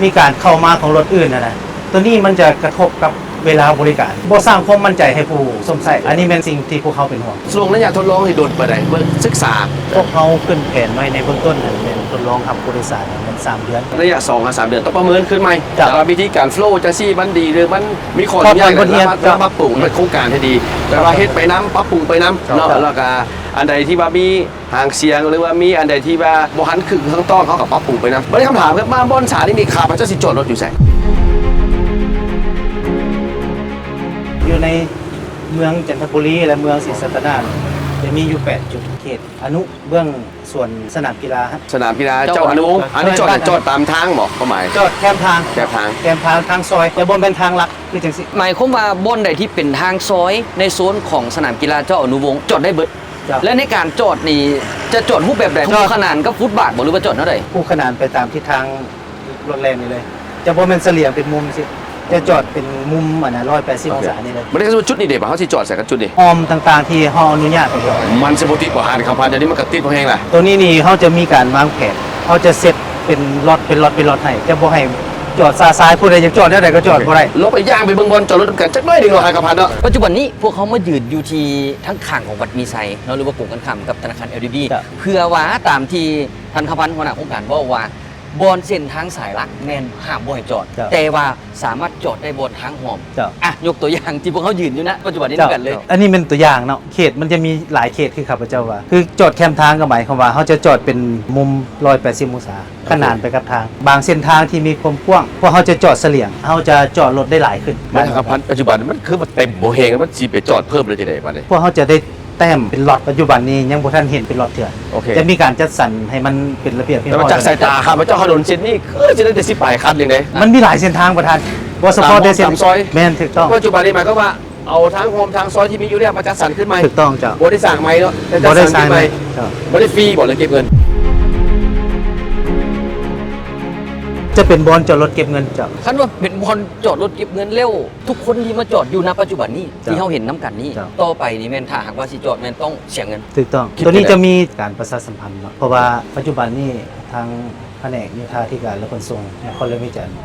มีการเข้ามาของรถอื่นนะตัวนี้มันจะกระทบกับเวลาบริการบ่สร้างความมั่นใจให้ผู้สมใส่อันนี้เป็นสิ่งที่พวกเขาเป็นห่วง ช่วงระยะทดลองให้โดนไปได้เบิ่งศึกษา พวกเขาขึ้นแผนไว้ในเบื้องต้นนั่นเป็นทดลองขับผู้โดยสารเป็น3 เดือน ระยะ2-3 เดือนต้องประเมินขึ้นไหม จ้ะ แต่ว่าวิธีการโฟล์จะซี่มันดีหรือมันมีข้อ ข้อ อนุญาต ควรเทียบ แล้วปรับปรุงเป็นโครงการให้ดี แต่ว่าเฮ็ดไปน้ำปรับปรุงไปน้ำเนาะแล้วก็อันใดที่ว่ามีห่างเสียงหรือว่ามีอันใดที่ว่าบ่หันครึ่งทั้งต้องเขาก็ปรับปรุงไปน้ำไม่ได้คำถามครับมาบอนสานี่มีขาพระเจ้าสิจอดรถอยู่ไส อยู่ในเมืองจันทบุรีและเมืองศรีสัตนาจะมีอยู่8 จุดเขตอนุเบื้องส่วนสนามกีฬาครับ สนามกีฬาเจ้าอนุวงศ์อันนี้จอดตามทางบอกก็หมาย จอดแคมทาง แคมทาง แคมทางซอยแต่บนเป็นทางหลักคือจังสิ หมายความว่าบ่อนใดที่เป็นทางซอยในโซนของสนามกีฬาเจ้าอนุวงศ์จอดได้เบิด จ้ะ และในการจอดนี่จะจอดรูปแบบใดคู่ขนานกับฟุตบาทบ่หรือว่าจอดเท่าใด คู่ขนานไปตามทิศทางรถแรงนี่เลย จะบนเป็นเสลี่ยงเป็นมุมสิจะจอดเป็นมุม180 องศานี่เลย ไม่ได้สมมุติชุดนี้เด็กป่ะเขาสิจอดใส่กันชุดนี้ ออมต่างๆที่เขาอนุญาตไปก่อน มันสมมติกว่าหานคำพันธ์เดี๋ยวนี้มันกระติดพอแห้งแหละ ตัวนี้นี่เขาจะมีการวางแผนเขาจะเซตเป็นล็อตให้จะบ่ให้จอดซ้ายผู้ใดจะจอดได้ใดก็จอดบ่ได้ ลบไปย่างไปเบิ่งบอลจอดรถกันจักหน้อยหนึงเนาะหานคำพันธ์เนาะ ปัจจุบันนี้พวกเขามายืนอยู่ที่ทั้งข้างของวัดมีไซเนาะหรือว่ากลุ่มกันข้ามกับธนาคาร LDB ครับ เพื่อว่าตามที่ท่านขพันธ์หัวหน้าโครงการบอกว่าบอนเส้นทางสายหลักแม่นห้ามบ่ให้จอด แต่ว่าสามารถจอดได้บนทางหอม เจ้า อ่ะยกตัวอย่างที่พวกเขายืนอยู่นะปัจจุบันนี้ด้วยกันเลย อันนี้เป็นตัวอย่างเนาะเขตมันจะมีหลายเขตคือข้าพเจ้าว่า คือจอดแคมทางก็หมายความว่าเขาจะจอดเป็นมุม180 องศาขนานไปกับทาง บางเส้นทางที่มีความกว้างพวกเขาจะจอดเสลี่ยงเขาจะจอดรถได้หลายขึ้น หานคำพันธ์ปัจจุบันมันคือมันเต็มโบเฮงมันสิไปจอดเพิ่มเลยจะได้ป่ะเนี่ย พวกเขาจะได้แต้มเป็นล็อตปัจจุบันนี้ยังบ่ทันเห็นเป็นล็อตเถื่อน โอเค จะมีการจัดสรรให้มันเป็นระเบียบเรียบ แต่ ร้ ว่า อย จากสายตาข้าพเจ้าถนนเส้นนี้คือจะได้แต่สิปลายคันยังไง มันมีหลายเส้นทางประธานบ่เฉพาะแต่เส้น ตามซอย แม่นถูกต้อง ปัจจุบันนี้หมายก็ว่าเอาทางโฮมทางซอยที่มีอยู่เนี่ยมาจัดสรรขึ้นใหม่ ถูกต้องเจ้า บ่ได้สั่งใหม่เนาะแต่จั บ่ ด ได้ สรร สร้า ขึ้ ง นใหม่ เจ้า บ่ได้ฟรีบ่เลยเก็บเงิน จะเป็นบอลจอดรถเก็บเงินเจ้า คันว่าเป็นบอลจอดรถเก็บเงินเร็ว ทุกคนที่มาจอดอยู่ณปัจจุบันนี้ จ้ะ ที่เขาเห็นน้ำกันนี้ จ้ะ ต่อไปนี่แม่นถ้าหากว่าสิจอดแม่นต้องเสียเงิน ถูกต้อง คิด ตัวนี้ ไปได้ จะมีการประชาสัมพันธ์เนาะเพราะว่าปัจจุบันนี้ทางแผนกโยธาธิการและขนส่งนครหลวงวิจันทร์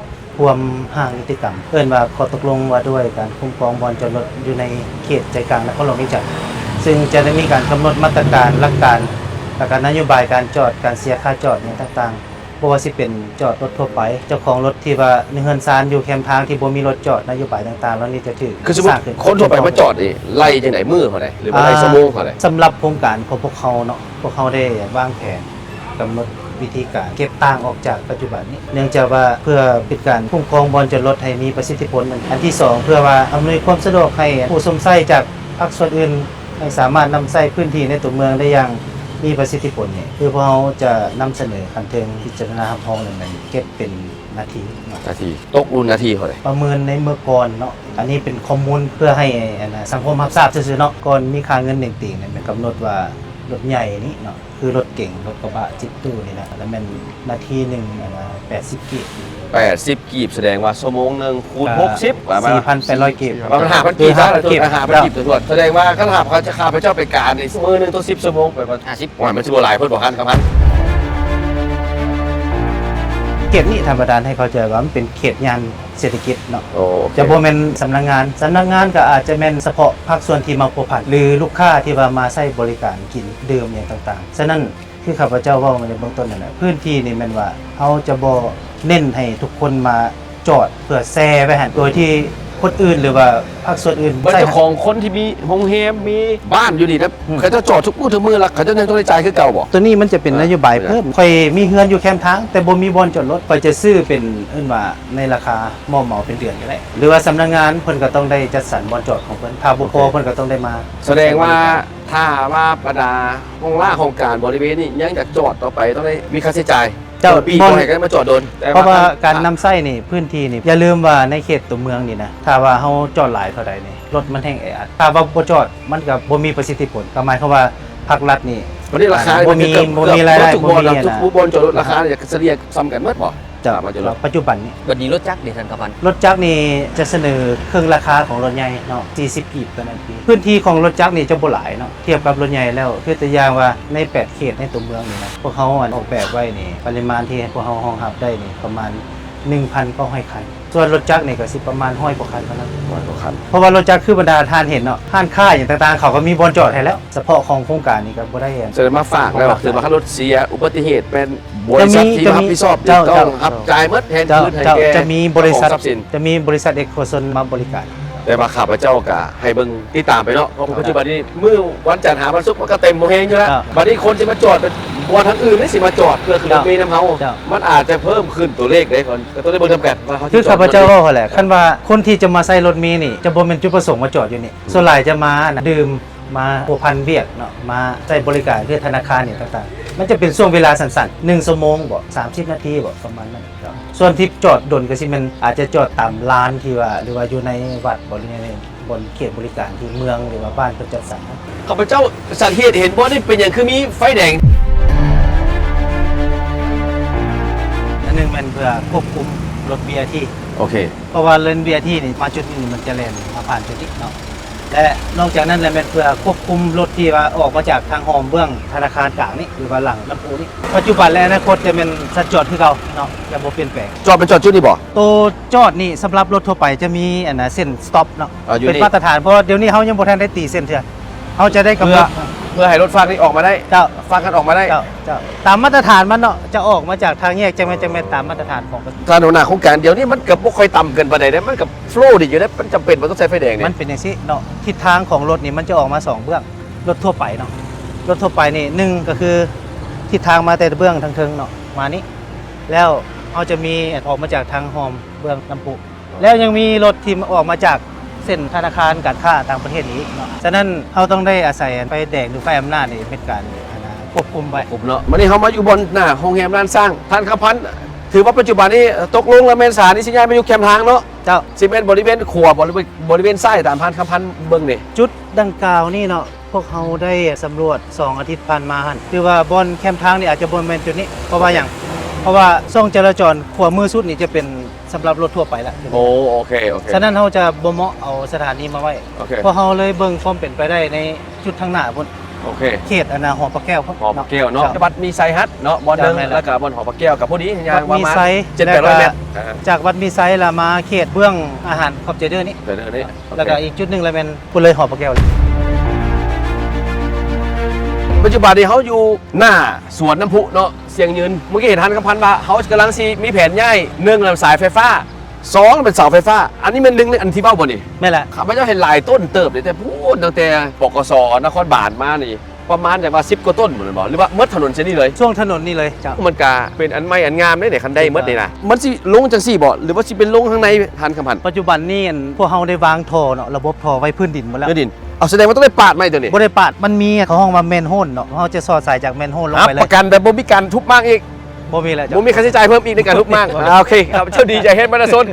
รวมห้างนิติกรรมเอิ้นว่าขอตกลงว่าด้วยการคุ้มครองบอลจอดรถอยู่ในเขตใจกลางนครหลวงวิจันทร์ซึ่งจะได้มีการกำหนดมาตรการหลักการและการนโยบายการจอดการเสียค่าจอดเนี่ยต่างๆบ่ว่าสิเป็นจอดรถทั่วไปเจ้าของรถที่ว่าในเฮือนซานอยู่แคมทางที่บ่มีรถจอดนโยบายต่างๆแล้วนี่จะถือ คือสมมติ ร้างขึ้ คนทั่วไปมาจอดนี่ไล่จังไหนมือเขาได้หรือว่าไล่สมองเขาได้ สำหรับโครงการของพวกเขาเนาะพวกเขาได้วางแผนกำหนดวิธีการเก็บต่างออกจากปัจจุบันนี้ เนื่องจากว่าเพื่อเป็นการคุ้มครองบอลจอดรถให้มีประสิทธิผลอันที่สองเพื่อว่าอำนวยความสะดวกให้ผู้สมใช้จากภาคส่วนอื่นให้สามารถนำใช้พื้นที่ในตัวเมืองได้อย่างมีประสิทธิผลเนี่ยคือพวกเขาจะนำเสนอคันเทิงพิจารณาห้องหนึ่งเก็บเป็น นาทีเนาะ นาทีตกรุ่นนาทีเท่าไหร่ ประเมินในเมื่อก่อนเนาะอันนี้เป็นข้อมูลเพื่อให้สังคมรับทราบซื่อๆเนาะก่อนมีค่าเงินเต่งๆเนี่ยมันกำหนดว่ารถใหญ่นี่เนาะคือรถเก่งรถกระบะจิตตู้นี่นะแล้วมันนาทีหนึง80กิโล 80กีบแสดงว่าชั่วโมงหนึงคูณ60ประมาณ 4,800กิโล ประมาณ5,000กีบซะแล้ว5,000กีบตัวแสดงว่าคันหาเขาจะข้าพเจ้าไปการในมื้อหนึงต้อง10ชั่วโมงไปประมาณ50ว่ามันสิบ่หลายเพิ่นบ่คันครับมัน เขตนี้ธรรมดาให้เข้าใจว่ามันเป็นเขตยานเศรษฐกิจเนาะ โอ้ จะบ่แม่นสำนักงานก็อาจจะแม่นเฉพาะภาคส่วนที่มาพัวพันหรือลูกค้าที่ว่ามาใช้บริการกินดื่มอย่างต่างๆฉะนั้นคือข้าพเจ้าเว้ามาในเบื้องต้นนั่นแหละพื้นที่นี่แม่นว่าเฮาจะบ่เน้นให้ทุกคนมาจอดเพื่อแซ่ไว้หั่นโดยที่คนอื่นหรือว่าภาคส่วนอื่น มันเจ้าของคนที่มีโรงแรมมีบ้านอยู่นี่นะเขาจะจอดทุกมื้อละเขาจะยังต้องได้จ่ายคือเก่าบ่ ตัวนี้มันจะเป็นนโยบายเพิ่มค่อยมีเฮือนอยู่แคมป์ทางแต่บ่มีบ่อนจอดรถค่อยจะซื้อเป็นว่าในราคาเหมาเป็นเดือนก็ได้หรือว่าสำนักงานเพิ่นก็ต้องได้จัดสรรบ่อนจอดของเพิ่นถ้าบ่พอเพิ่นก็ต้องได้มา แสดงว่าถ้าว่าประดาห้องล่าโครงการบริเวณนี้ยังจะจอดต่อไปต้องได้มีค่าใช้จ่ายปีบ่ให้กันมาจอดโดน เพราะว่าการนำไส้นี่พื้นที่นี่อย่าลืมว่าในเขตตัวเมืองนี่นะถ้าว่าเฮาจอดหลายเท่าใดนี่รถมันแห้งแออัดถ้าว่าบ่จอดมันก็บ่มีประสิทธิผลก็หมายความว่าภาครัฐนี่ วันนี้ราคา บ่มีรายได้ ทุก บ่ บอล มี ทุกบอลจอดรถราคาจะเฉลี่ยซ้ำกันหมดบ่ จะ มาจอดรถ ปัจจุบันนี้ ก็ดีรถจักรเดชท่านกำพัน รถจักรนี่จะเสนอเครื่องราคาของรถใหญ่เนาะ40กีบต่อนาทีพื้นที่ของรถจักรนี่จะบ่หลายเนาะเทียบกับรถใหญ่แล้วคือตัวอย่างว่าใน8เขตในตัวเมืองนี่นะพวกเขาออกแบบไว้นี่ปริมาณที่พวกเขารองรับได้นี่ประมาณ 1,900 คันส่วนรถจักรนี่ก็สิประมาณ100กว่าคันเท่านั้น เพราะว่ารถจักรคือบรรดาท่านเห็นเนาะท่านค่ายอย่างต่างๆเขาก็มีบอลจอดให้แล้วเฉพาะของโครงการนี้ก็บ่ได้ จะมาฝากแล้วถือว่าค่ารถเสียอุบัติเหตุเป็นบริษัทที่รับผิดชอบที่ต้องรับจ่ายหมดแทนคืนให้แก่ จะมีบริษัท ทรัพย์สิน จะมีบริษัทเอกชนมาบริการ แต่มาขับพระเจ้ากะให้เบิ่งที่ตามไปเนาะเพราะปัจจุบันนี้มื้อวันจันทร์หาวันศุกร์มันก็เต็มโมเฮงอยู่แล้วบัดนี้คนจะมาจอดเป็นบัวทั้งอื่นนี่สิมาจอดเพื่อขึ้นรถเมล์น้ำเฮามันอาจจะเพิ่มขึ้นตัวเลขได้ก่อนก็ต้องได้เบิ่งจำกัดว่าเขา คือข้าพเจ้าว่าแหละคันว่าคนที่จะมาใช้รถเมล์นี่จะบ่เป็นจุดประสงค์มาจอดอยู่นี่ส่วนหลายจะมาดื่มมาผัวพันเวียกเนาะมาใช้บริการคือธนาคารนี่ต่างๆมันจะเป็นช่วงเวลาสั้นๆ1ชั่วโมงบ่30นาทีบ่ประมาณนั้นครับส่วนที่จอดดนก็สิมันอาจจะจอดตามร้านที่ว่าหรือว่าอยู่ในวัดบ่หรือในบนเขตบริการที่เมืองหรือว่าบ้านเพิ่นจัดสรร ข้าพเจ้าสังเกตเห็นบ่ได้เป็นอย่างคือมีไฟแดง อันหนึงมันเพื่อควบคุมรถ BRT โอเค เพราะว่าเลน BRT นี่มาจุดนี้มันจะแล่นมาผ่านจุดนี้เนาะและนอกจากนั้นแล้วมันเพื่อควบคุมรถที่ว่าออกมาจากทางหอมเบื้องธนาคารกลางนี่หรือว่าหลังลำพูนี่ปัจจุบันและอนาคตจะเป็นสัดจอดคือเก่าเนาะจะบ่เปลี่ยนแปลง จอดเป็นจอดจุดนี้บ่ ตัวจอดนี่สำหรับรถทั่วไปจะมีอันน่ะเส้นสต็อปเนาะ อยู่นี่ เป็นมาตรฐานเพราะว่าเดี๋ยวนี้เฮายังบ่ทันได้ตีเส้นเทื่อเฮาจะได้กำหนด เพื่อให้รถฟังนี้ออกมาได้ เจ้า ฟังกันออกมาได้ เจ้าตามมาตรฐานมันเนาะจะออกมาจากทางแยกจังแม่นตามมาตรฐานของ การหนาโครงการเดี๋ยวนี้มันเกือบบ่ค่อยต่ำเกินไปไหนได้มันกับโฟล์ดีอยู่ได้มันจำเป็นมันต้องใช้ไฟแดงเนี่ มั ย นเป็นอย่างนี้เนาะทิศทางของรถนี่มันจะออกมาสองเบื้องรถทั่วไปเนาะรถทั่วไปนี่หนึ่งก็คือทิศทางมาแต่เบื้องทางเทิงเนาะมานี้แล้วเขาจะมีออกมาจากทางหอมเบื้องลำพูแล้วยังมีรถที่ออกมาจากเส้นธนาคารการค้าต่างประเทศนี้เนาะฉะนั้นเขาต้องได้อาศัยไฟแดงหรือไฟอำนาจนี่เป็นการควบคุมไว้ ผมเนาะวันนี้เขามาอยู่บนหน้าโรงแรมร้านสร้างท่านคำพันธ์ถือว่าปัจจุบันนี้ตกลงแล้วเมษานี่สิย้ายมาอยู่แคมป์ทางเนาะ เจ้า สิเป็นบริเวณขัวบริเวณไส้ตามท่านคำพันธ์เบิ่งนี่ จุดดังกล่าวนี่เนาะพวกเขาได้สำรวจ2อาทิตย์ผ่านมาหั่นคือว่าบอนแคมป์ทางนี่อาจจะบนเป็นจุดนี้เพราะว่าอย่างเพราะว่าช่องจราจรขวามือสุดนี่จะเป็นสำหรับรถทั่วไปละ โอ้โอเคโอเค ฉะนั้นเขาจะบ่เหมาะเอาสถานีมาไว้ โอเค เพราะเขาเลยเบิ่งความเป็นไปได้ในจุดทางหน้าพุ่น โอเค เขตอนาหอปลาแก้วพุ่น หอปลาแก้วเนาะบัดมีไซฮัทเนาะบอลหนึง จำได้แล้ว แล้วก็บอลหอปลาแก้วกับพวกนี้ยา วั ง ด ประ มี มาณ ไซส์ 700-800 เมตร จากวัดมีไซส์ละมาเขตเบื้องอาหารขอบใจเดอร์นี่ เดี๋ยวนี้โอเค แล้วก็อีกจุดหนึงเลยเป็นพุ่นเลยหอปลาแก้วเลย ปัจจุบันนี้เขาอยู่หน้าสวนน้ำพุเนาะเสียงยืนเมื่อกี้เห็นท่านคำพันธ์ว่าเขากำลังสิมีแผนย้ายหนึ่งลำสายไฟฟ้าสองเป็นเสาไฟฟ้า อันนี้มันหนึ่งในอันที่เบ้าบ่นี่ ไม่นแหละ ข้าพเจ้าเห็นหลายต้นเติบเลยแต่พูดตั้งแต่ปกสนครบาลมานี่ประมาณอย่างว่า10กว่าต้นเหมือนบอกหรือว่าเมื่อถนนเส้นนี้เลย ช่วงถนนนี่เลยเจ้า มันกาเป็นอันใหม่อันงามได้ไหนคันได้เมื่อนี่นะมันสิลงจังสี่บ่หรือว่าสิเป็นลงข้างในทันคำพันธ์ ปัจจุบันนี่พวกเขาได้วางท่อเนาะระบบท่อไว้พื้นดินหมดแล้ว เนื้อดินเอาแสดงว่าต้องได้ปาดไหมตัวนี้ บริปาดมันมีเขาห้องมาเมนโฮนเนาะเขาจะสอดสายจากเมนโฮนลงไปเล ป ย ระกันแต่บ่มีการทุบมากอีก บ่มีแล้ว บ่มีค่าใช้จ่ายเพิ่มอีกในการทุบมากโอเคครับเจ้าดีใจเฮ็ดมาตาซน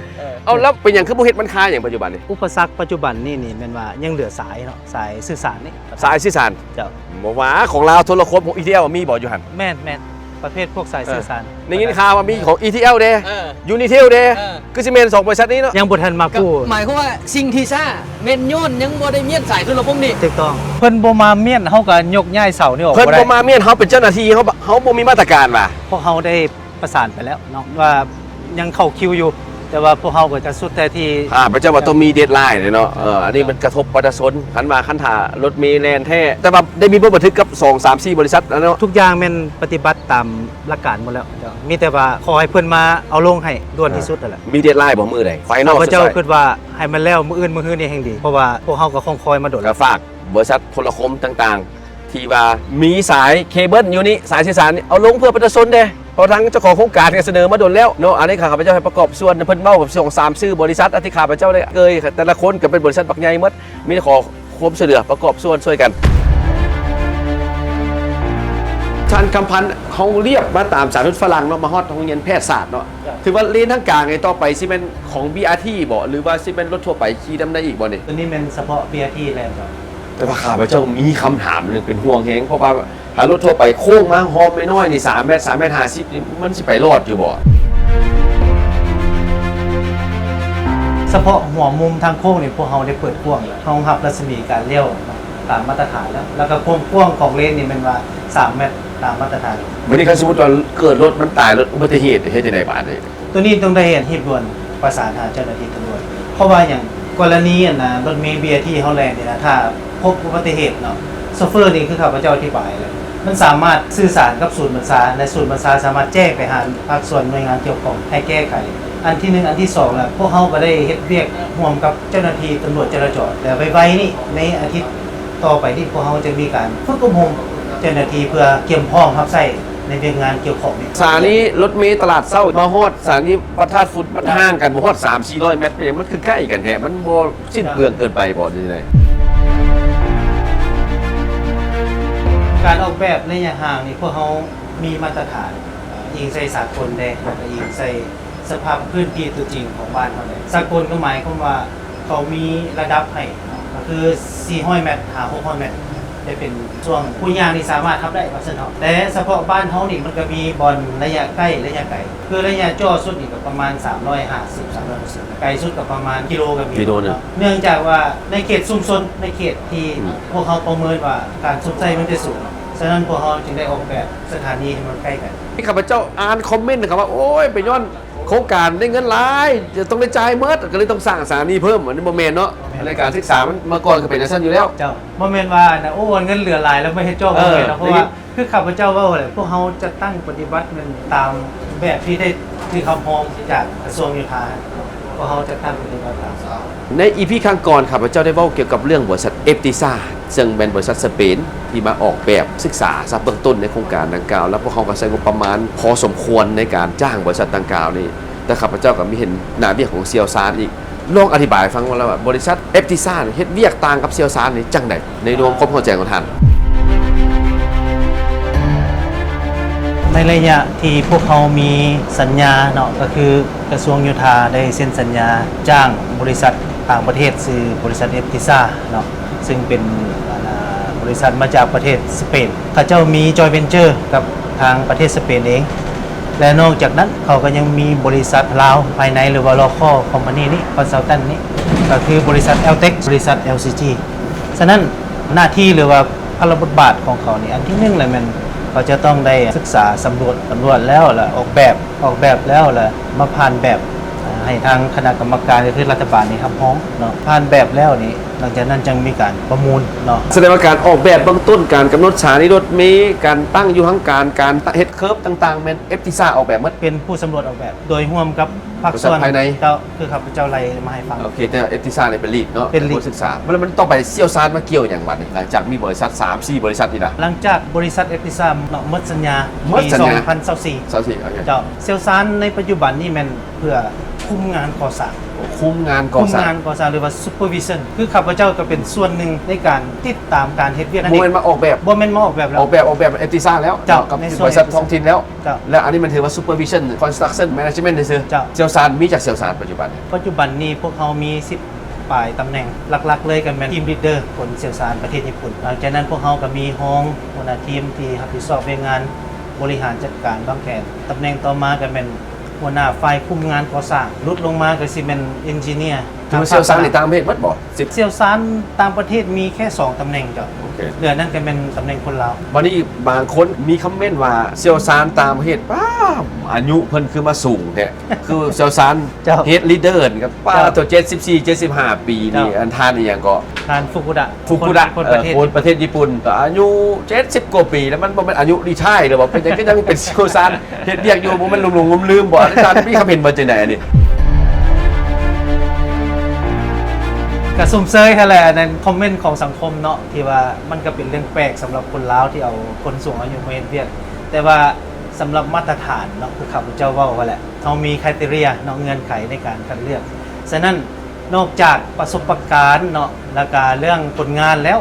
เอาแล้วเป็นอย่างคือบ่เฮ็ดมันค่าอย่างปัจจุบันนี่ อุปสรรคปัจจุบันนี่แม่นว่ายังเหลือสายเนาะสายสื่อสารนี่ สายสื่อสาร เจ้า บ่ว่าของลาวโทรคมของ ETL มีบ่อยู่หั่น แม่นประเภทพวกสายสื่อสาร ในยินข่าวว่ามีของ ETL เด้ Unitel เด้คือสิเมน2บริษัทนี้เนาะ ยังบ่ทันมา ก็ กู้ หมายความว่าสิ่งที่ซ่าเมนโยนยังบ่ได้เมียนสายคือระบบนี่ ถูกต้องเพิ่นบ่มาเมียนเฮาก็ยกย้ายเสานี่ออก เพิ่น บ่ได้ บ่มาเมียนเขาเป็นเจ้าหน้าที่เขาบ่มีมาตรการว่ะ พวกเฮาได้ประสานไปแล้วเนาะว่ายังเข้าคิวอยู่ แต่ว่าพวกเฮาก็จะสุดแต่ที่ พระเจ้าว่าต้องมีเดดไลน์เลยเนาะอันนี้มันกระทบประชาชนขันมาขันถ่ารถเมล์แลนแท้แต่ว่าได้มีบทบันทึกกับ2 3 4บริษัทแล้วเนาะ ทุกอย่างแม่นปฏิบัติตามหลักการหมดแล้วเจ้ามีแต่ว่าขอให้เพิ่นมาเอาลงให้ด่วนที่สุดนั่นแหละ มีเดดไลน์บ่มือใดไฟนอล พระเจ้าคิดว่าให้มันแล้วมื้ออื่นมื้อฮื้อนี่แห่งดีเพราะว่าพวกเฮาก็คงคอยมาโดน ก็ฝากบริษัทโทรคมต่างๆ ที่ว่ามีสายเคเบิลอยู่นี่สายสื่อสารนี่เอาลงเพื่อประชาชนเด้เพราะทั้งเจ้าของโครงการก็เสนอมาโดนแล้วเนาะอันนี้ข้าพเจ้าให้ประกอบส่วนเพิ่นเว้ากับ2 3ชื่อบริษัทที่ข้าพเจ้าได้เคยแต่ละคนก็เป็นบริษัทบักใหญ่หมดมีแต่ขอความช่วยเหลือประกอบส่วนช่วยกันท่านคำพันธ์เขาเรียบมาตามสาธุฝรั่งเนาะมาฮอดโรงเรียนแพทยศาสตร์เนาะถือว่าเรียนทั้งกลางไงต่อไปสิเป็นของ BRT บ่หรือว่าสิเป็นรถทั่วไปขี่ดำได้อีกบ่นี่ ตัวนี้เป็นเฉพาะ BRT แล้วครับ แต่ว่าข้าพเจ้ามีคำถามหนึงเป็นห่วงแฮงเพราะว่าถ้ารถทั่วไปโค้งมาหอมน้อยๆนี่3 เมตร 3 เมตร 50นี่มันสิไปรอดอยู่บ่ เฉพาะหัวมุมทางโค้งนี่พวกเฮาได้เปิดกว้างเฮารับรัศมีการเลี้ยวตามมาตรฐานแล้วก็ความกว้างของเลนนี่แม่นว่า3 เมตรตามมาตรฐาน วันนี้ถ้าสมมติว่าเกิดรถมันตายรถอุบัติเหตุเฮ็ดจังได๋บาดนี้ ตัวนี้ต้องได้เห็นรีบด่วนประสานหาเจ้าหน้าที่ตำรวจเพราะว่าอย่างกรณีนะรถเมล์ BRT เฮาแลนด์นี่นะถ้าพบอุบัติเหตุเนาะโซเฟอร์นี่คือข้าพเจ้าอธิบายเลยมันสามารถสื่อสารกับศูนย์ประสานและศูนย์ประสานสามารถแจ้งไปหาภาคส่วนหน่วยงานเกี่ยวข้องให้แก้ไขอันที่1อันที่2ล่ะพวกเฮาก็ได้เฮ็ดเวียกร่วมกับเจ้าหน้าที่ตำรวจจราจรแต่ไวๆนี่ในอาทิตย์ต่อไปที่พวกเฮาจะมีการฝึกอบรมเจ้าหน้าที่เพื่อเตรียมพร้อมรับใช้ในเรื่องงานเกี่ยวข้องนี่ สถานีรถเมล์ตลาดเช้ามาฮอดสถานีพระธาตุฟุตมันห่างกันบ่ฮอด 3-400 เมตรมันคือใกล้กันแท้มันบ่สิ้นเปลืองเกินไปบ่จังได๋ การออกแบบระยะห่างนี่พวกเขามีมาตรฐานยิงใส่สากลแดงแล้วก็ยิงใส่สภาพพื้นที่ตัวจริงของบ้านเขาเลยสากลก็หมายความว่าเขามีระดับให้ก็คือ400 เมตรหา600 เมตรจะเป็นช่วงผู้ย่างที่สามารถทำได้ว่าซั่นเนาะแต่เฉพาะบ้านเขานี่มันก็มีบอลระยะใกล้ระยะไกลคือระยะจ่อสุดนี่ก็ประมาณ350 360ไกลสุดก็ประมาณกิโลก็มี กิโลนึง เนื่องจากว่าในเขตชุมชนในเขตที่พวกเขาประเมินว่าการซุบไส้มันจะสูงฉะนั้นพวกเขาจึงได้ออกแบบสถานีให้มันใกล้กัน ที่ข้าพเจ้าอ่านคอมเมนต์นะครับว่าโอ้ยไปย้อนโครงการได้เงินหลายจะต้องได้จ่ายเมิดก็เลยต้องสร้างสถานีเพิ่มอันนี้บ่แม่นเนาะในการศึกษามันมาก่อนก็เป็นจังซั่นอยู่แล้ว เจ้าบ่แม่นว่านะโอ้เงินเหลือหลายแล้วไม่ให้เจ้าบ่แม่นนะเพราะว่าคือข้าพเจ้าว่าอะไรพวกเขาจะตั้งปฏิบัติมันตามแบบที่ได้ที่เขาพร้อมจากกระทรวงโยธาพวกเขาจะตั้งปฏิบัติตาม ในอีพีข้างก่อนข้าพเจ้าได้เว้าเกี่ยวกับเรื่องบริษัทเอฟติซ่าซึ่งเป็นบริษัทสเปนที่มาออกแบบศึกษาซะเบื้องต้นในโครงการดังกล่าวแล้วพวกเขาก็ใช้งบประมาณพอสมควรในการจ้างบริษัทดังกล่าวนี้แต่ข้าพเจ้าก็มีเห็นหน้าเวียกของเซียวซานอีกลองอธิบายฟังว่าบริษัทเอฟติซ่าเฮ็ดเวียกต่างกับเซียวซานนี่จังได๋ในรวมความเข้าใจของท่าน ในระยะที่พวกเขามีสัญญาเนาะก็คือกระทรวงโยธาได้เซ็นสัญญาจ้างบริษัทต่างประเทศคือบริษัทเอฟติซ่าเนาะซึ่งเป็นบริษัทมาจากประเทศสเปนเขาเจ้ามีจอยเวนเจอร์กับทางประเทศสเปนเองและนอกจากนั้นเขาก็ยังมีบริษัทลาวภายในหรือว่า local company นี้ consultant นี้ก็คือบริษัท LTEC บริษัท LCG ฉะนั้นหน้าที่หรือว่าพระบทบาทของเขานี่อันที่หนึ่งเลยมันเขาจะต้องได้ศึกษาสำรวจแล้วล่ะออกแบบแล้วล่ะมาผ่านแบบให้ทางคณะกรรมการก็คือรัฐบาลนี่ครับพ้องเนาะผ่านแบบแล้วนี่หลังจากนั้นจึงมีการประมูลเนาะ แสดงว่าการออกแบบเบื้องต้นการกำหนดสถานีรถเมล์การตั้งอยู่ทางการเฮ็ดเคิร์ฟต่างๆแม่นเอฟติซ่าออกแบบหมด เป็นผู้สำรวจออกแบบ โดยร่วมกับภาคส่วน บริษัทภายใน เจ้าคือข้าพเจ้าไล่มาให้ฟัง โอเคแต่เอฟติซ่าเนี่ยเป็นลีดเนาะ เป็น lead ผู้ศึกษาแล้วมันต้องไปเซี่ยวซานมาเกี่ยวอย่างบัดนี้หลังจากมีบริษัท 3-4 บริษัทนี่นะ หลังจากบริษัทเอฟติซ่าเนาะหมดสัญญา หมด ปี สัญญา 2024 24โอเค เจ้าเซลซานในปัจจุบันนี่แมันเพื่อ คุมงานก่อสร้าง คุมงานก่อ คุม สร้าง งานก่อสร้างหรือว่า supervision คือข้าพเจ้าก็เป็นส่วนหนึ่งในการติดตามการเฮ็ดเวียกนั่น โม เอ เมน ง ต์มาออกแบบ บ่แม่นมาออกแบบแล้ว เอติซ่าแล้ว เจ้า กับ ในส่วน บริษัทท้องถิ่นแล้ว เจ้า และอันนี้มันถือว่า supervision construction management ซื่อ เจ้า เซียวซานมีจากเซียวซานปัจจุบัน ปัจจุบันนี้พวกเขามี10ปลายตำแหน่งหลักๆ เลยกันแม่นทีมลีดเดอร์คนเชี่ยวชาญประเทศญี่ปุ่นหลังจากนั้นพวกเขาก็มีห้องหัวหน้าทีมที่รับผิดชอบเรื่องงานบริหารจัดการวางแผนตำแหน่งต่อมาก็เป็นหัวหน้าฝ่ายคุมงานก่อสร้างลุดลงมาก็สิเป็นเอนจิเนียร์ ถือว่าเซียวซานในต่างประเทศมัดบ่10 เซี่ยวซานต่างประเทศมีแค่ 2 ตำแหน่งจ้ะ โอเค เหลือนั่นก็เป็นตำแหน่งคนลาว วันนี้บางคนมีคอมเมนต์ว่าเซียวซานต่างประเทศป้าอายุเพิ่นคือมาสูงแท้ คือเซียวซาน เจ้า เฮดลีดเดอร์ครับป้า เจ้า ตัว74 75 ปีนี่ เจ้า อันทานอีหยังก็ ทานฟุกุดะ ฟุกุระ คนประเทศ คนประเทศญี่ปุ่นแต่อายุ70กว่าปีแล้วมันบ่แม่นอายุดีใช่หรือว่าเป็นจังก็ยังเป็นเซียวซานเฮ็ดเรียกอยู่บ่แม่นลุงๆลืมๆบ่อาจารย์มีคำเห็นบ่จังได๋อันนี้ กระสุ่มเซยค่ะแหละในคอมเมนต์ของสังคมเนาะที่ว่ามันก็เป็นเรื่องแปลกสำหรับคนลาวที่เอาคนสูงอายุมาเฮ็ดเวียกแต่ว่าสำหรับมาตรฐานเนาะคือข้าพเจ้าเว้าว่าแหละเขามีคุณทีเรียเนาะเงื่อนไขในการคัดเลือกฉะนั้นนอกจากประสบการณ์เนาะและการเรื่องผลงานแล้ว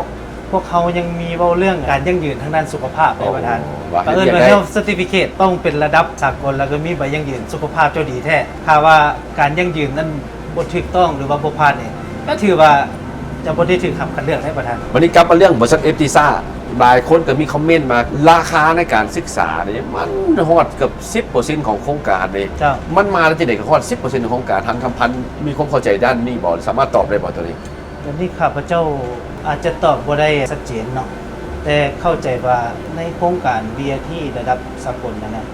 พวกเขายังมีเว้าเรื่องการยั่งยืนทางด้านสุขภาพในประธาน ว่า เอิ้นว่า Health Certificate ต้องเป็นระดับสากลแล้วก็มีใบยั่งยืนสุขภาพเจ้าดีแท้ถ้าว่าการยั่งยืนนั้นบ่ถูกต้องหรือว่าบ่ผ่านเนี่ยก็ถือว่าจะบ่ได้ถูกทำคัดเลือกให้ประธาน วันนี้กลับมาเรื่องบริษัทเอฟติซ่าหลายคนก็มีคอมเมนต์มาราคาในการศึกษาเนี่ยมันฮอดเกือบ 10% ของโครงการเลย เจ้า มันมาแล้วจะไหนก็ฮอด 10% ของโครงการทางคำพันธ์มีความเข้าใจด้านนี้บ่สามารถตอบได้บ่ตัวนี้ ตอนนี้ข้าพเจ้าอาจจะตอบบ่ได้ชัดเจนเนาะแต่เข้าใจว่าในโครงการ BRT ระดับสากลนั่นน่ะ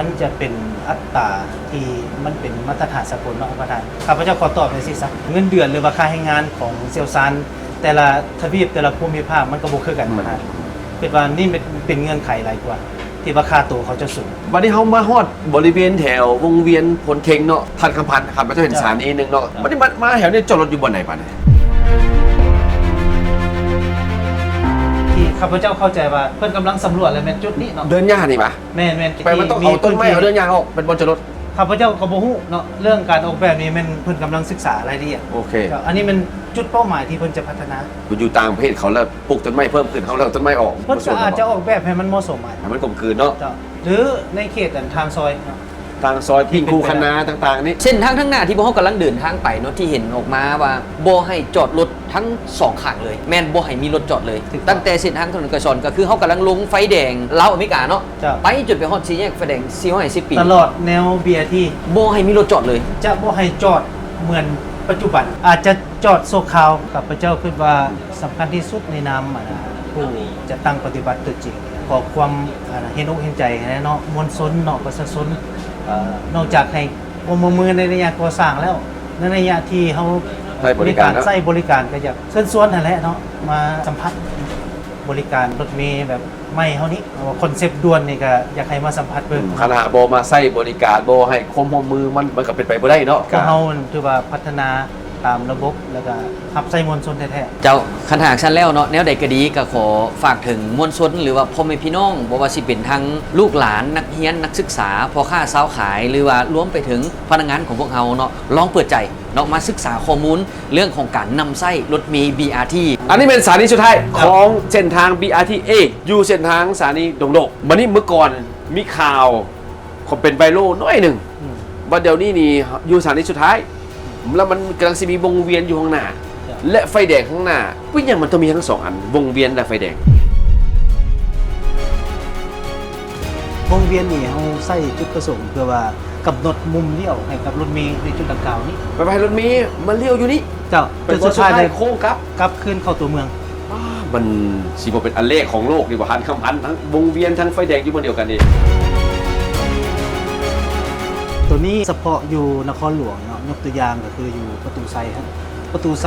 มันจะเป็นอัตราที่มันเป็นมาตรฐานสากลเนาะประธานข้าพเจ้าขอตอบเลยสิซะเงินเดือนหรือว่าค่าให้งานของเซลล์ซานแต่ละทวีปแต่ละภูมิภาคมันก็บ่คือกันประธานคิดว่านี่เป็นเงื่อนไขหลายกว่า ที่ว่าค่าตัวเขาจะสูง วันนี้เฮามาฮอดบริเวณแถววงเวียนพลเค็งเนาะทันคำพันธ์ครับมันจะเห็นสถานีหนึงเนาะวันนี้มาแถวนี้จอดรถอยู่บนไหนปะเนี่ย ที่ข้าพเจ้าเข้าใจว่าเพิ่นกำลังสำรวจเลยแม่นจุดนี้เนาะ เดินยากนี่ปะ แม่น ไปมันต้องเอาต้นไม้เอาเดินยางออกเป็นบนจอดรถ ข้าพเจ้าก็บ่ฮู้เนาะเรื่องการออกแบบนี้มันเพิ่นกำลังศึกษารายละเอียด โอเค อันนี้มันจุดเป้าหมายที่เพิ่นจะพัฒนา อยู่ต่างประเทศเขาแล้วปลูกต้นไม้เพิ่มขึ้นเขาแล้วต้นไม้ออก เพิ่นก็อาจจะออกแบบให้มันเหมาะสมอ่ะ ให้มันกลมกลืนเนาะ เจ้าหรือในเขตทางซอยเนาะ ทางซอยพิงคูคณาต่างๆนี่ เส้นทางทั้างหน้าที่พวกเขากำลังเดินทางไปเนาะที่เห็นออกมาว่าบ่ให้จอดรถทั้งสองข้างเลย แม่นบ่ให้มีรถจอดเลย ตั้งแต่เส้นทางถนนกระชอนก็คือเขากำลังลงไฟแดงลาวอเมริกาเนาะ เจ้า ไปจนไปฮอดสี่แยกไฟแดง450 ปี ตลอดแนว BRT บ่ให้มีรถจอดเลย จะบ่ให้จอดเหมือนปัจจุบัน อาจจะจอดโซคาวกับพระเจ้าคิดว่าสำคัญที่สุดในนามผู้จะตั้งปฏิบัติตัวจริงขอความเห็นอกเห็นใจนะเนาะมวลชนเนาะประชาชนนอกจากให้ความร่วมมือในระยะก่อสร้างแล้วในระยะที่เขา ให้บริการเนอะ ใช้บริการก็อยากเชิญชวนนั่นแหละเนาะมาสัมผัสบริการรถเมล์แบบไม่เท่านี้คอนเซปต์ด่วนนี่ก็อยากให้มาสัมผัสเบิ่ง ขณะโบมาใส่บริการโบให้คมหัวมือมันก็เป็นไปบ่ได้เนาะ พวกเฮาถือว่าพัฒนาตามระบบแล้วก็ขับใส่มวลชนแท้ๆ เจ้าคันหากชั้นแล้วเนาะแนวใดก็ดีก็ขอฝากถึงมวลชนหรือว่าพ่อแม่พี่น้องบ่ว่าสิเป็นทั้งลูกหลานนักเรียนนักศึกษาพ่อค้าสาวขายหรือว่ารวมไปถึงพนักงานของพวกเราเนาะลองเปิดใจเนาะมาศึกษาข้อมูลเรื่องของการนำไส้รถเมล์ BRT อันนี้เป็นสถานีสุดท้ายของเส้นทาง BRT A อยู่เส้นทางสถานีดงโดกวันนี้เมื่อก่อนมีข่าวเขาเป็นไวรัลน้อยหนึ่งว่าเดี๋ยวนี้นี่อยู่สถานีสุดท้ายแล้วมันกำลังจะมีวงเวียนอยู่ข้างหน้า และไฟแดงข้างหน้าวิญญาณมันต้องมีทั้งสองอันวงเวียนและไฟแดง วงเวียนนี่เขาใส่จุดประสงค์เพื่อว่ากำหนดมุมเลี้ยวให้กับรถเมล์ในจุดดังกล่าวนี้ ไปรถเมล์มันเลี้ยวอยู่นี่ เจ้า เป็น จุด สุ สุ ด ด ท้า ท้าย ย ใน เลย โค้งครับ กลับขึ้นเข้าตัวเมือง มันสีบอกเป็นอันเลขของโลกดีกว่าหันคำพันทั้งวงเวียนทั้งไฟแดงอยู่บนเดียวกันนี่ ตัวนี้เฉพาะอยู่นครหลวงเนาะยกตัวอย่างก็คืออยู่ประตูไซครับประตูไซ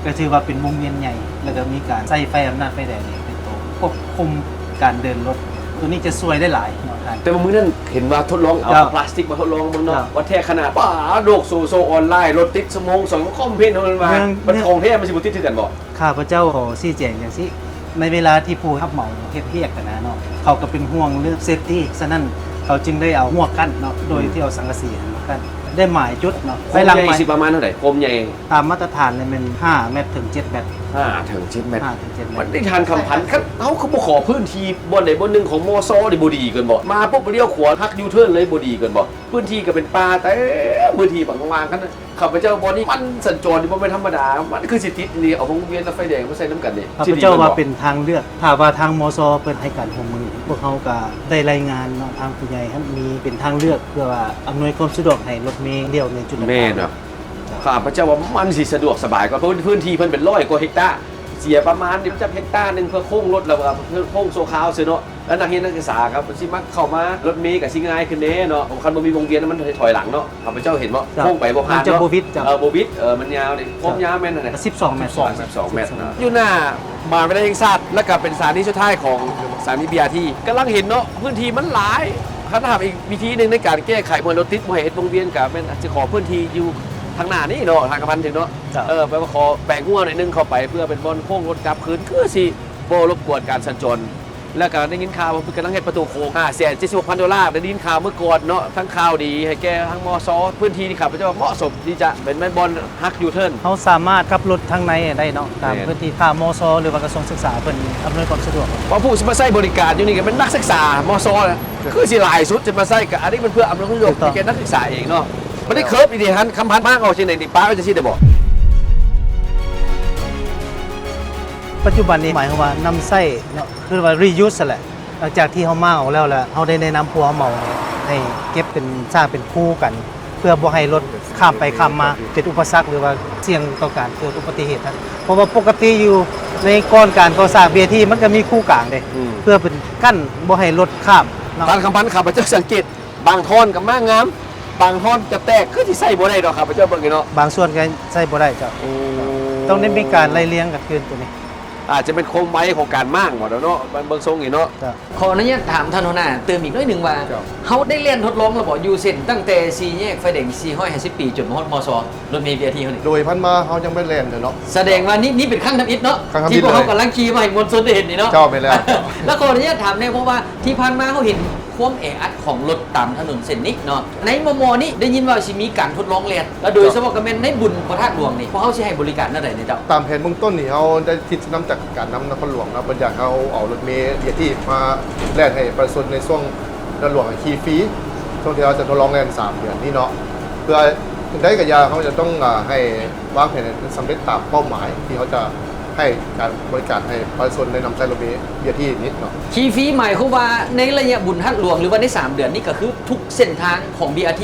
ก็ถือว่าเป็นวงเวียนใหญ่ แล้วก็มีการใส่ไฟอำนาจไฟแดงนี่เป็นตัวควบคุมการเดินรถ ตัวนี้จะช่วยได้หลายเนาะท่าน แต่ว่ามื้อนั้นเห็นว่าทดลองเอา ครับ พลาสติกมาทดลองมึงเนาะ ครับ ว่าแท้ขนาดป้าโลกโซออนไลน์รถติดสมองสองคอมเพนเท่านั้นมา เรื่อง มันของแท้มันสิบ่ติดคือกันบ่ ข้าพเจ้าขอชี้แจงอย่างสิในเวลาที่ผู้รับเหมาเฮ็ดเรียกกันนะเนาะเขาก็เป็นห่วงเรื่องเซฟตี้ฉะนั้นเขาจึงได้เอาหัวกั้นเนาะโดยที่เอาสังกะสีมากั้น ได้หมายจุดเนาะ โค ไป ม หลัง ใหญ่ หมาย สิประมาณเท่าไหร่โคมใหญ่ ตามมาตรฐานเลยมัน5 เมตรถึง 7 เมตร 5 ถึง 7 เมตร 5 ถึง 7 เม มั ต น ร ได้ทานคำพันธ์ครับเขาบ่ขอพื้นที่บนไหนบนหนึ่งของมอซอดิบดีเกินบ่มาปุ๊บเลี้ยวขวาฮักยูเทิร์นเลยบดีเกินบ่พื้นที่ก็เป็นป่าแต่พื้นที่บางวางกันนะข้าพเจ้าบอนี่มันสัญจรนี่บ่เป็นธรรมดามันคือสิทธินี่เอาวงเวียนและไฟแดงมาใส่น้ำกันนี่ ข้าพเจ้าว่าเป็นทางเลือกถ้าว่าทางมซเปิดให้การร่วมมือพวกเขาก็ได้รายงานเนาะทางผู้ใหญ่ครับมีเป็นทางเลือกเพื่อว่าอำนวยความสะดวกให้รถเมล์เลี้ยวในจุดนั้น แม่เนาะข้าพเจ้าว่ามันสิสะดวกสบายกว่าพื้นที่เพิ่นเป็น100 กว่าเฮกตาร์เสียประมาณนี่มันจะเฮกตาร์นึงเพื่อโค้งรถแล้วก็เพื่อโค้งโซคาวซื่อเนาะแล้วนักเรียนนักศึกษาครับสิมักเข้ามารถเมล์ก็สิง่ายขึ้นแน่เนาะคันบ่มีวงเวียนมันถอยหลังเนาะข้าพเจ้าเห็นบ่โค้งไปบ่ผ่าน มันจะ เนาะ โบวิดจ้ะ โบวิดมันยาวดิความยาวแม่นนั่นแหละ 12 เมตร 12 เมตรนะอยู่หน้ามาไม่ได้ยังซาดแล้วก็เป็นสถานีสุดท้ายของสถานี BRT กำลังเห็นเนาะพื้นที่มันหลายถ้าถามอีกวิธีหนึ่งในการแก้ไขมลรถติดมลเหตุวงเวียนกับเป็นอาจจะขอพื้นที่อยู่ทางหน้านี่เนาะทางกระพันถึงเนาะแปลว่าขอแบ่งหัวหน่อยนึงเข้าไปเพื่อเป็นบอลโค้งรถกลับคืนคือสิโบรบกวนการสัญจรแล้วก็ได้ยินข่าวว่าเพิ่งกำลังเฮ็ดประตูโค้ง$576,000ได้ยินข่าวเมื่อก่อนเนาะทั้งข่าวดีให้แก้ทั้งมอซอพื้นที่ที่ขับพเจ้าเหมาะสมที่จะเป็นแม่นบอลฮักยูเทิร์น เขาสามารถขับรถทางในได้เนาะตาม แม่น พื้นที่ทางมซหรือว่ากระทรวงศึกษาเพิ่นอำนวยความสะดวก พอผู้สิมาใช้บริการอยู่นี่ก็เป็นนักศึกษามอซอนะคือสิหลายสุดจะมาใช้กับอันนี้มันเพื่ออำนวยความสะดวก ถูกต้อง ให้แก่นักศึกษาเองเนาะมันได้เคิร์ฟอีกทีฮันคำพันมากเอาเช่นไหนดิป้าก็จะชี้ได้บอก ปัจจุบันนี้หมายความว่านำไส้เนาะคือว่า reuse แหละหลังจากที่เขาเมาแล้วเขาได้แนะนำพวกเขาเมาให้เก็บเป็นสร้างเป็นคู่กัน เพื่อบ่ให้รถข้ามไปข้ามมาเป็นอุปสรรคหรือว่าเสี่ยงต่อการเกิดอุบัติเหตุนะเพราะว่าปกติอยู่ในก่อนการก่อสร้าง BRT มันก็มีคู่กลางเด้เพื่อเป็นกั้นบ่ให้รถข้ามเนาะ ตามคำพันขับพเจ้าสังเกตบางท่อนกับมากงามบางท่อนจะแตกคือที่ใส่บ่ได้ดอกครับพเจ้าเบิ่งเนาะ บางส่วนก็ใช้บ่ได้จ้ะต้องได้มีการไล่เลี้ยงกันคืนตัวนี้ อาจจะเป็นโคมไม้ของการมั่างหมดแล้วเนาะเบิ่งทรงอีกเนาะ จ้ะ ขออนุญาตถามท่านหัวหน้าเติมอีกน้อยหนึ่งว่า ครับ เขาได้เล่นทดลองระบบยูเซนตั้งแต่4แยกไฟแดง450 ปีจนมาฮอดมซรถเมล์ BRT เขานี่ โดยพันมาเขายังไม่แล่นเลยเนาะ แสดงว่านี่เป็นข้างทำอิฐเนาะ ข้างทำอิฐ ที่พวกเขา เลย กำลังขี่มาให้มวลชนได้เห็นนี่เนาะ เจ้าไปแล้ว แล้วขออนุญาตถามเนี่ยเพราะว่าที่ผ่านมาเขาเห็นความแออัดของรถตามถนนเส้นนี้เนาะในมมนี่ได้ยินว่าสิมีการทดลองเรียนแล้วโดยเฉพาะกับแม่นในบุญพระธาตุหลวงนี่พวกเขาสิให้บริการนั่นใดเนี่ยเจ้า ตามแผนเบื้องต้นนี่เขาได้ทิศนำจากการนำนครหลวงนะบรรยากเขาเอารถเมล์ที่มาแล่นให้ประชาชนในช่วงนครหลวงขี่ฟรีช่วงที่เราจะทดลองแล่น3 เดือนนี่เนาะเพื่อได้กับยาเขาจะต้องให้วางแผนให้สำเร็จตามเป้าหมายที่เขาจะให้การบริการให้ประชาชนได้นำใช้รถเมล์ที่นี้เนาะ ขี่ฟรีหมายความว่าในระยะบุญทัดหลวงหรือว่าใน3 เดือนนี่ก็คือทุกเส้นทางของ BRT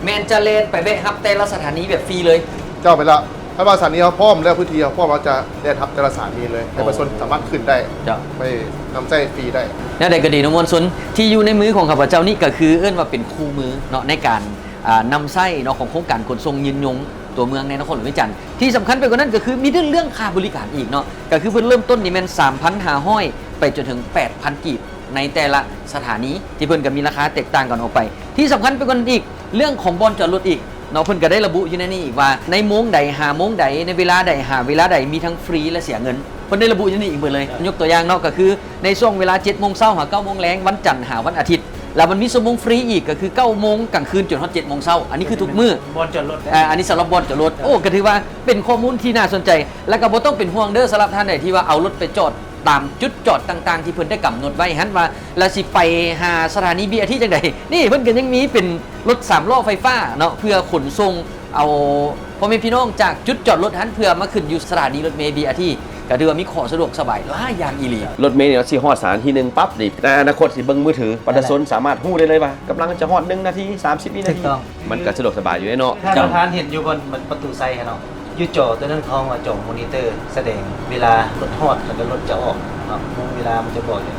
แมนจะเลนไปแวะฮับแต่ละสถานีแบบฟรีเลย เจ้าไปละถ้าว่าสถานีเขาพร้อมแล้วพื้นที่เขาพร้อมเราจะได้ทับแต่ละสถานีเลยให้ประชาชนสามารถขึ้นได้ เจ้า ไม่นำใช้ฟรีได้ นั่นใดก็ดีนะมวลชนที่อยู่ในมือของข้าพเจ้านี่ก็คือเอื้อนว่าเป็นคู่มือเนาะในการนำไส้เนาะของโครงการขนส่งยืนยงตัวเมืองในนครหลวงวิจันทร์ที่สำคัญไปกว่านั้นก็คือมีเรื่องค่าบริการอีกเนาะก็คือเพิ่นเริ่มต้นนี่แมัน3,500ไปจนถึง 8,000 กีบในแต่ละสถานีที่เพิ่นก็มีราคาแตกต่างกันออกไป ที่สำคัญไปกว่านั้นอีกเรื่องของบอนจอดรถอีกเนาะเพิ่นก็ได้ระบุอยู่ในนี้อีกว่าในโมงใดหาโมงใดในเวลาใดหาเวลาใดมีทั้งฟรีและเสียเงินเพิ่นได้ระบุอยู่ในนี้อีกหมดเลยยกตัวอย่างเนาะก็คือในช่วงเวลา 7 โมงเช้าหา 9 โมงแลงวันจันทร์หาวันอาทิตย์แล้วมันมีชั่วโมงฟรีอีกก็คือ 9 โมงกลางคืนจนถึง 7 โมงเช้าอันนี้คือทุกมื้อ บอลจอดรถ อันนี้สำหรับบอลจอดรถโอ้ก็ถือว่าเป็นข้อมูลที่น่าสนใจ แล้วก็บ่ต้องเป็นห่วงเด้อสำหรับท่านใดที่ว่าเอารถไปจอดตามจุดจอดต่างๆ ที่เพิ่นได้กำหนดไว้หันว่าแล้วสิไปหาสถานี BRT จังไดนี่เพิ่นก็ยังมีเป็นรถ3ล้อไฟฟ้าเนาะเพื่อขนส่งเอาพ่อแม่พี่น้องจากจุดจอดรถหันเพื่อมาขึ้นอยู่สถานีรถเมล์ BRT ก็ถือว่ามีข้อสะดวกสบายหลายอย่างอีหลี รถเมล์เนี่ยสิฮอดสถานที่หนึงปั๊บนี่ในอนาคตสิเบิ่งมือถือประชาชนสามารถฮู้ได้เลยว่ากำลังจะฮอด1 นาที 30 วินาที ถูกต้อง มันก็สะดวกสบายอยู่เนาะ ถ้าเราทานเห็นอยู่บนประตูไซเนาะอยู่จอตัวนั้นเขามาจอมอนิเตอร์แสดงเวลารถฮอดแล้วก็รถจะออกเนาะเวลามันจะบอกอยู่